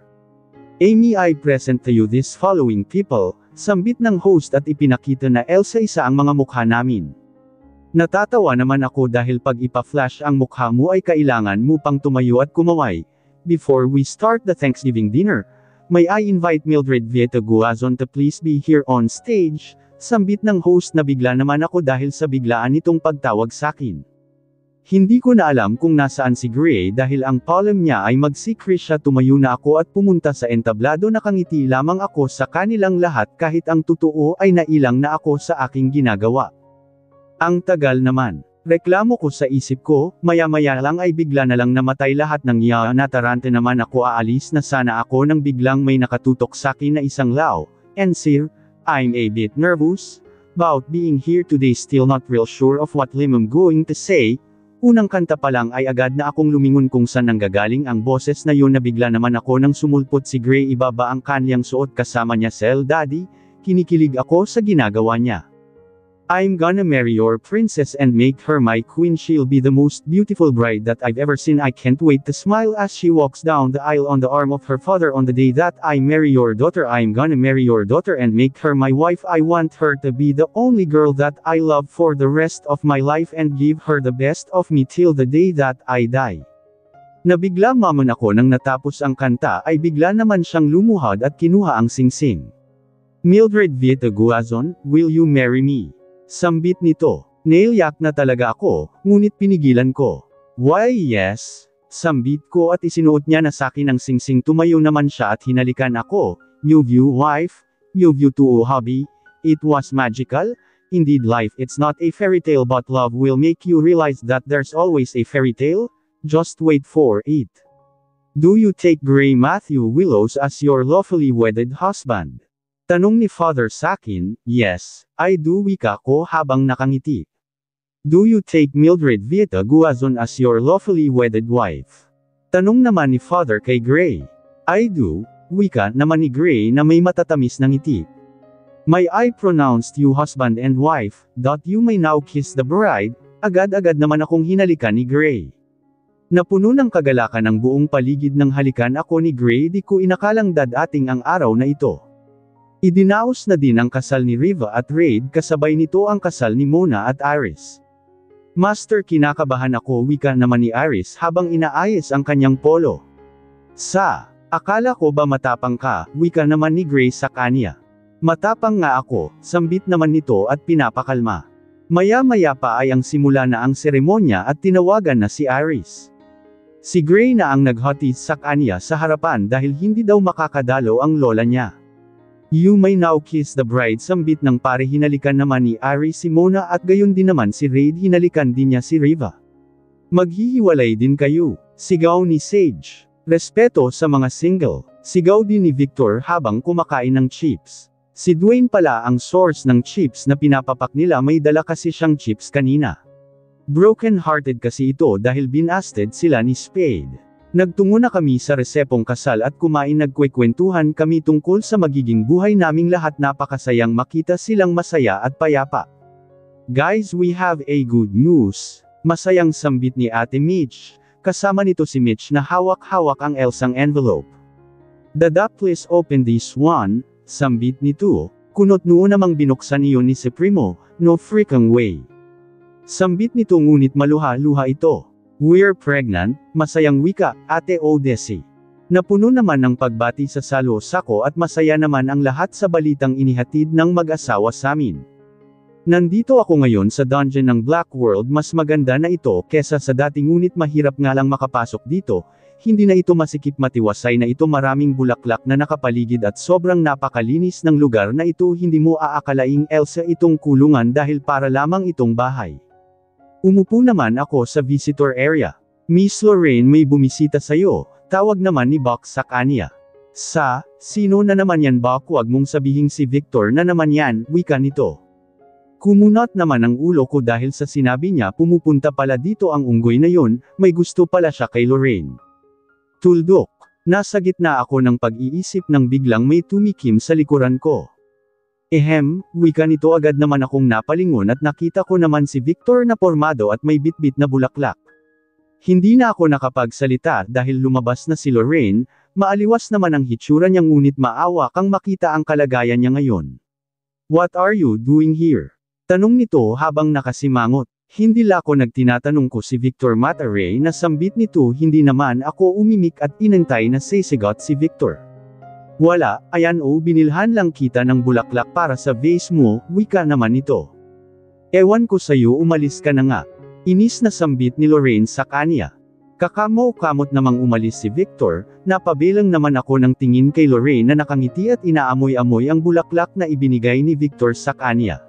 Amy I present to you this following people, sambit ng host at ipinakita na Elsa isa ang mga mukha namin. Natatawa naman ako dahil pag ipa-flash ang mukha mo ay kailangan mo pang tumayo at kumaway. Before we start the Thanksgiving dinner, may I invite Mildred Vieta Guazon to please be here on stage. Sambit ng host na bigla naman ako dahil sa biglaan nitong pagtawag sakin. Hindi ko na alam kung nasaan si Gray dahil ang palm niya ay magsikri siya. Tumayo na ako at pumunta sa entablado. Nakangiti lamang ako sa kanilang lahat kahit ang totoo ay nailang na ako sa aking ginagawa. Ang tagal naman. Reklamo ko sa isip ko, maya-maya lang ay bigla na lang namatay lahat ng iya. Natarante naman ako, aalis na sana ako nang biglang may nakatutok sa akin na isang lao. And sir, I'm a bit nervous about being here today, still not real sure of what I'm going to say. Unang kanta pa lang ay agad na akong lumingon kung saan nanggagaling ang boses na yun. Nabigla naman ako nang sumulpot si Gray, ibaba ang kanyang suot kasama niya Cell Daddy. Kinikilig ako sa ginagawa niya. I'm gonna marry your princess and make her my queen. She'll be the most beautiful bride that I've ever seen. I can't wait to smile as she walks down the aisle on the arm of her father. On the day that I marry your daughter, I'm gonna marry your daughter and make her my wife. I want her to be the only girl that I love for the rest of my life and give her the best of me till the day that I die. Nabigla mamon ako nang natapos ang kanta ay bigla naman siyang lumuhad at kinuha ang singsing. Mildred Vita Guazon, will you marry me? Sambit nito. Naiyak na talaga ako, ngunit pinigilan ko. Why yes? Sambit ko at isinuot niya na sakin ang singsing. Tumayo naman siya at hinalikan ako. You've you wife? You've you too hubby? It was magical? Indeed life it's not a fairy tale but love will make you realize that there's always a fairy tale? Just wait for it. Do you take Gray Matthew Willows as your lawfully wedded husband? Tanong ni Father sakin. Yes, I do, wika ko habang nakangiti. Do you take Mildred Vita Guazon as your lawfully wedded wife? Tanong naman ni Father kay Gray. I do, wika naman ni Gray na may matatamis na ngiti. May I pronounced you husband and wife, that you may now kiss the bride. Agad-agad naman akong hinalikan ni Gray. Napuno ng kagalakan ang buong paligid ng halikan ako ni Gray. Di ko inakalang dadating ang araw na ito. Idinaos na din ang kasal ni Riva at Raid, kasabay nito ang kasal ni Mona at Iris. Master, kinakabahan ako, wika naman ni Iris habang inaayos ang kanyang polo. Akala ko ba matapang ka, wika naman ni Grace sa kanya. Matapang nga ako, sambit naman nito at pinapakalma. Maya-maya pa ay ang simula na ang seremonya at tinawagan na si Iris. Si Gray na ang naghatid sa kanya sa harapan dahil hindi daw makakadalo ang lola niya. You may now kiss the bride, sambit ng pare. Hinalikan naman ni Iris si Mona at gayon din naman si Raid, hinalikan din niya si Riva. Maghihiwalay din kayo, sigaw ni Sage. Respeto sa mga single, sigaw din ni Victor habang kumakain ng chips. Si Dwayne pala ang source ng chips na pinapapak nila, may dala kasi siyang chips kanina. Broken hearted kasi ito dahil binasted sila ni Spade. Nagtungo na kami sa resepong kasal at kumain, nagkwekwentuhan kami tungkol sa magiging buhay naming lahat. Napakasayang makita silang masaya at payapa. Guys, we have a good news. Masayang sambit ni Ate Mitch. Kasama nito si Mitch na hawak-hawak ang Elsang envelope. Dada, please open this one, sambit nito. Kunot noon namang binuksan iyon ni si Primo. No freaking way. Sambit nito ngunit maluha-luha ito. We're pregnant, masayang wika, Ate Odesi. Napuno naman ng pagbati sa salo-sako at masaya naman ang lahat sa balitang inihatid ng mag-asawa samin. Nandito ako ngayon sa dungeon ng Black World, mas maganda na ito kesa sa dati ngunit mahirap nga lang makapasok dito. Hindi na ito masikip, matiwasay na ito, maraming bulaklak na nakapaligid at sobrang napakalinis ng lugar na ito. Hindi mo aakalaing Elsa itong kulungan dahil para lamang itong bahay. Umupo naman ako sa visitor area. Miss Lorraine, may bumisita sa'yo, tawag naman ni Buck sa kanya. Sino na naman yan Buck? Huwag mong sabihing si Victor na naman yan, wika nito. Kumunat naman ang ulo ko dahil sa sinabi niya pumupunta pala dito ang unggoy na yun, may gusto pala siya kay Lorraine. Tuldok. Nasa gitna ako ng pag-iisip nang biglang may tumikim sa likuran ko. Wika nito, agad naman akong napalingon at nakita ko naman si Victor na pormado at may bitbit na bulaklak. Hindi na ako nakapagsalita dahil lumabas na si Lorraine, maaliwas naman ang hitsura niya ngunit maawa kang makita ang kalagayan niya ngayon. What are you doing here? Tanong nito habang nakasimangot. Hindi la ako nagtinatanong ko si Victor Mataray na sambit nito, hindi naman ako umimik at inantay na sisigot si Victor. Wala, ayan binilhan lang kita ng bulaklak para sa vase mo, wika naman nito. Ewan ko sa'yo, umalis ka na nga. Inis na sambit ni Lorraine sa kanya. Kakamo-kamot namang umalis si Victor, napabilang naman ako ng tingin kay Lorraine na nakangiti at inaamoy-amoy ang bulaklak na ibinigay ni Victor sa kanya.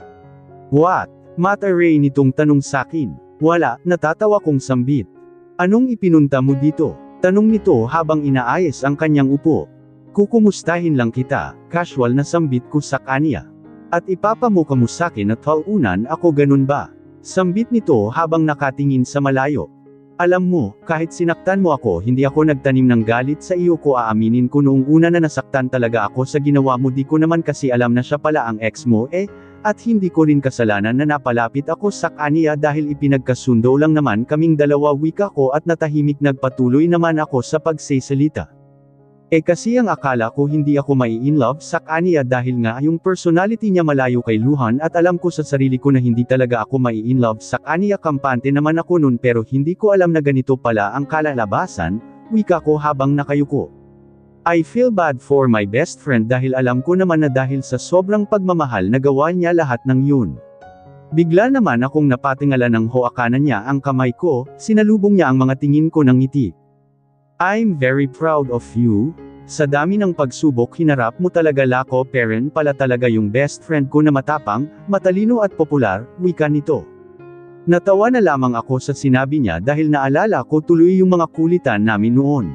What? Mata Ray nitong tanong sakin. Wala, natatawa kong sambit. Anong ipinunta mo dito? Tanong nito habang inaayos ang kanyang upo. Kukumustahin lang kita, casual na sambit ko sa kanya. At ipapamukha mo sakin na talunan ako ganun ba? Sambit nito habang nakatingin sa malayo. Alam mo, kahit sinaktan mo ako hindi ako nagtanim ng galit sa iyo ko aaminin ko noong una na nasaktan talaga ako sa ginawa mo di ko naman kasi alam na siya pala ang ex mo at hindi ko rin kasalanan na napalapit ako sa kanya dahil ipinagkasundo lang naman kaming dalawa wika ko at natahimik nagpatuloy naman ako sa pagsesalita. Kasi ang akala ko hindi ako mai-inlove sa kanya dahil nga yung personality niya malayo kay Luhan at alam ko sa sarili ko na hindi talaga ako mai-inlove sa kanya kampante naman ako nun pero hindi ko alam na ganito pala ang kalalabasan, wika ko habang nakayuko. I feel bad for my best friend dahil alam ko naman na dahil sa sobrang pagmamahal nagawa niya lahat ng yun. Bigla naman akong napatingalan ng hoakanan niya ang kamay ko, sinalubong niya ang mga tingin ko ng ngiti. I'm very proud of you. Sa dami ng pagsubok hinarap mo talaga lako parent pala talaga yung best friend ko na matapang, matalino at popular, wika nito. Natawa na lamang ako sa sinabi niya dahil naalala ko tuloy yung mga kulitan namin noon.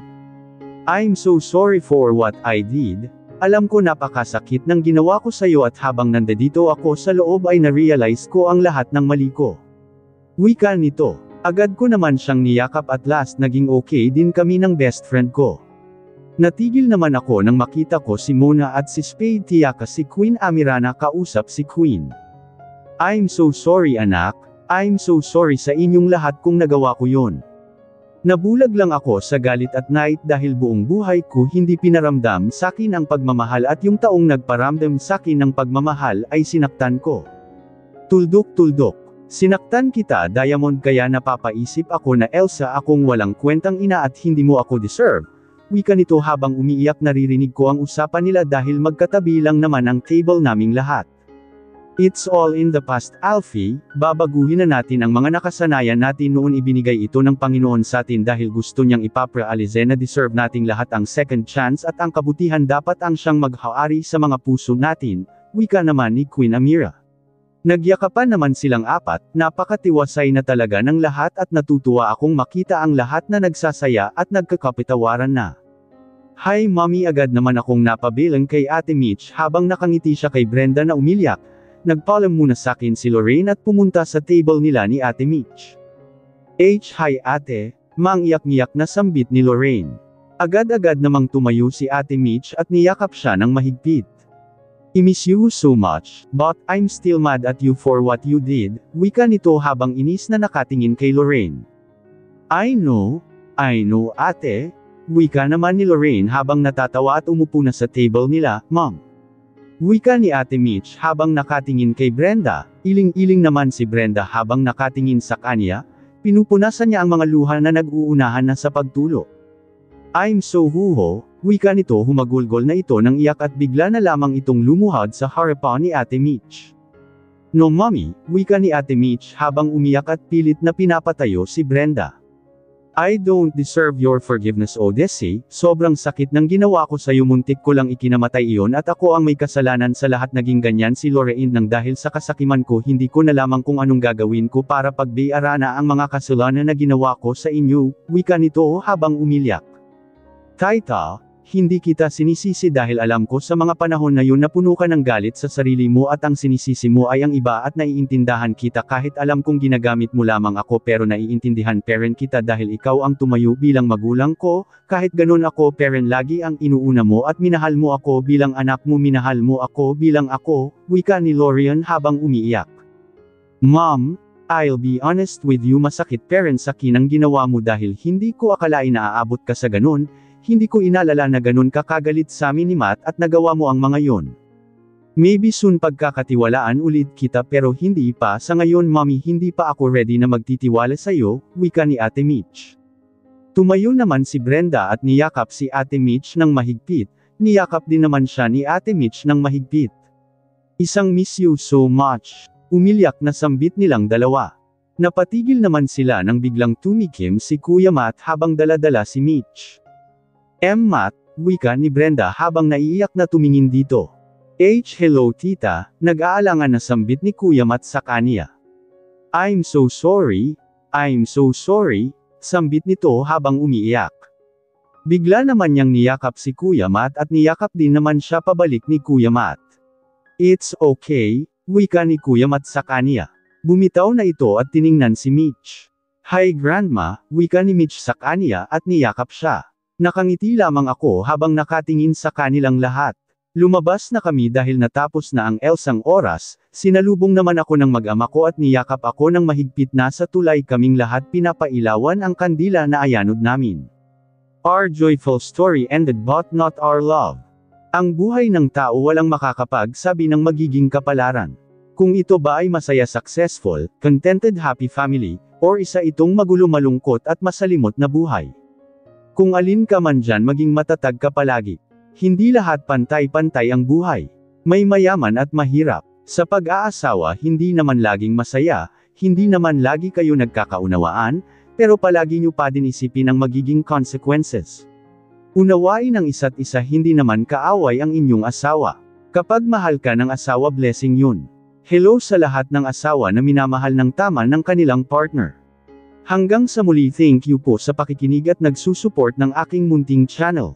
I'm so sorry for what I did. Alam ko napakasakit ng ginawa ko sa iyo at habang nandito ako sa loob ay na-realize ko ang lahat ng mali ko. Wika nito. Agad ko naman siyang niyakap at last naging okay din kami ng best friend ko. Natigil naman ako nang makita ko si Mona at si Spade tiyaka si Queen Amirana kausap si Queen. I'm so sorry anak, I'm so sorry sa inyong lahat kung nagawa ko yon. Nabulag lang ako sa galit at night dahil buong buhay ko hindi pinaramdam sakin ang pagmamahal at yung taong nagparamdam sakin ng pagmamahal ay sinaktan ko. Tuldok-tuldok. Sinaktan kita Diamond kaya napapaisip ako na Elsa akong walang kwentang ina at hindi mo ako deserve. Wika nito habang umiiyak naririnig ko ang usapan nila dahil magkatabi lang naman ang table naming lahat. It's all in the past Alfie, babaguhin na natin ang mga nakasanayan natin noon ibinigay ito ng Panginoon sa atin dahil gusto niyang ipaprealize na deserve nating lahat ang second chance at ang kabutihan dapat ang siyang maghari sa mga puso natin, wika naman ni Queen Amira. Nagyakapan naman silang apat, napakatiwasay na talaga ng lahat at natutuwa akong makita ang lahat na nagsasaya at nagkakapitawaran na. Hi mommy agad naman akong napabilang kay Ate Mitch habang nakangiti siya kay Brenda na umiyak. Nagpaalam muna sakin si Lorraine at pumunta sa table nila ni Ate Mitch. Hi ate, mangiyak-ngiyak na sambit ni Lorraine. Agad-agad namang tumayo si Ate Mitch at niyakap siya ng mahigpit. I miss you so much, but I'm still mad at you for what you did, wika nito habang inis na nakatingin kay Lorraine. I know ate, wika naman ni Lorraine habang natatawa at umupo na sa table nila, mom. Wika ni Ate Mitch habang nakatingin kay Brenda, iling-iling naman si Brenda habang nakatingin sa kanya, pinupunasan niya ang mga luha na nag-uunahan na sa pagtulo. I'm so huho, wika nito humagulgol na ito ng iyak at bigla na lamang itong lumuhad sa harapan ni Ate Mitch. No mommy, wika ni Ate Mitch habang umiyak at pilit na pinapatayo si Brenda. I don't deserve your forgiveness Odyssey, sobrang sakit ng ginawa ko sa'yo muntik ko lang ikinamatay iyon at ako ang may kasalanan sa lahat naging ganyan si Lorraine nang dahil sa kasakiman ko hindi ko na lamang kung anong gagawin ko para pagbayarana ang mga kasalanan na ginawa ko sa inyo, wika nito habang umiyak. Taita, hindi kita sinisisi dahil alam ko sa mga panahon na yun na puno ka ng galit sa sarili mo at ang sinisisi mo ay ang iba at naiintindahan kita kahit alam kong ginagamit mo lamang ako pero naiintindihan parent kita dahil ikaw ang tumayo bilang magulang ko, kahit ganun ako parent lagi ang inuuna mo at minahal mo ako bilang anak mo minahal mo ako bilang ako, wika ni Lorian habang umiiyak. Mom, I'll be honest with you masakit parent sa akin ang ginawa mo dahil hindi ko akalain na aabot ka sa ganun. Hindi ko inalala na ganun ka kagalit sa amin ni Matt at nagawa mo ang mga yon. Maybe soon pagkakatiwalaan ulit kita pero hindi pa sa ngayon mommy hindi pa ako ready na magtitiwala sa'yo, wika ni Ate Mitch. Tumayo naman si Brenda at niyakap si Ate Mitch ng mahigpit, niyakap din naman siya ni Ate Mitch ng mahigpit. Isang miss you so much, umiyak na sambit nilang dalawa. Napatigil naman sila nang biglang tumikim si Kuya Matt habang dala-dala si Mitch. Matt, wika ni Brenda habang naiiyak na tumingin dito. Hello tita, nag-aalangan na sambit ni Kuya Matt sa kanya. I'm so sorry, sambit nito habang umiiyak. Bigla naman niyang niyakap si Kuya Matt at niyakap din naman siya pabalik ni Kuya Matt. It's okay, wika ni Kuya Matt sa kanya. Bumitaw na ito at tiningnan si Mitch. Hi grandma, wika ni Mitch sa kanya at niyakap siya. Nakangiti lamang ako habang nakatingin sa kanilang lahat. Lumabas na kami dahil natapos na ang Elsang oras, sinalubong naman ako ng mag-ama ko at niyakap ako ng mahigpit na sa tulay kaming lahat pinapailawan ang kandila na ayanod namin. Our joyful story ended but not our love. Ang buhay ng tao walang makakapagsabi ng magiging kapalaran. Kung ito ba ay masaya successful, contented happy family, or isa itong magulo malungkot at masalimot na buhay. Kung alin ka man dyan maging matatag ka palagi. Hindi lahat pantay-pantay ang buhay. May mayaman at mahirap. Sa pag-aasawa hindi naman laging masaya, hindi naman lagi kayo nagkakaunawaan, pero palagi nyo pa din isipin ang magiging consequences. Unawain ang isa't isa hindi naman kaaway ang inyong asawa. Kapag mahal ka ng asawa blessing yun. Hello sa lahat ng asawa na minamahal ng tama ng kanilang partner. Hanggang sa muli thank you po sa pakikinig at nagsusuport ng aking munting channel.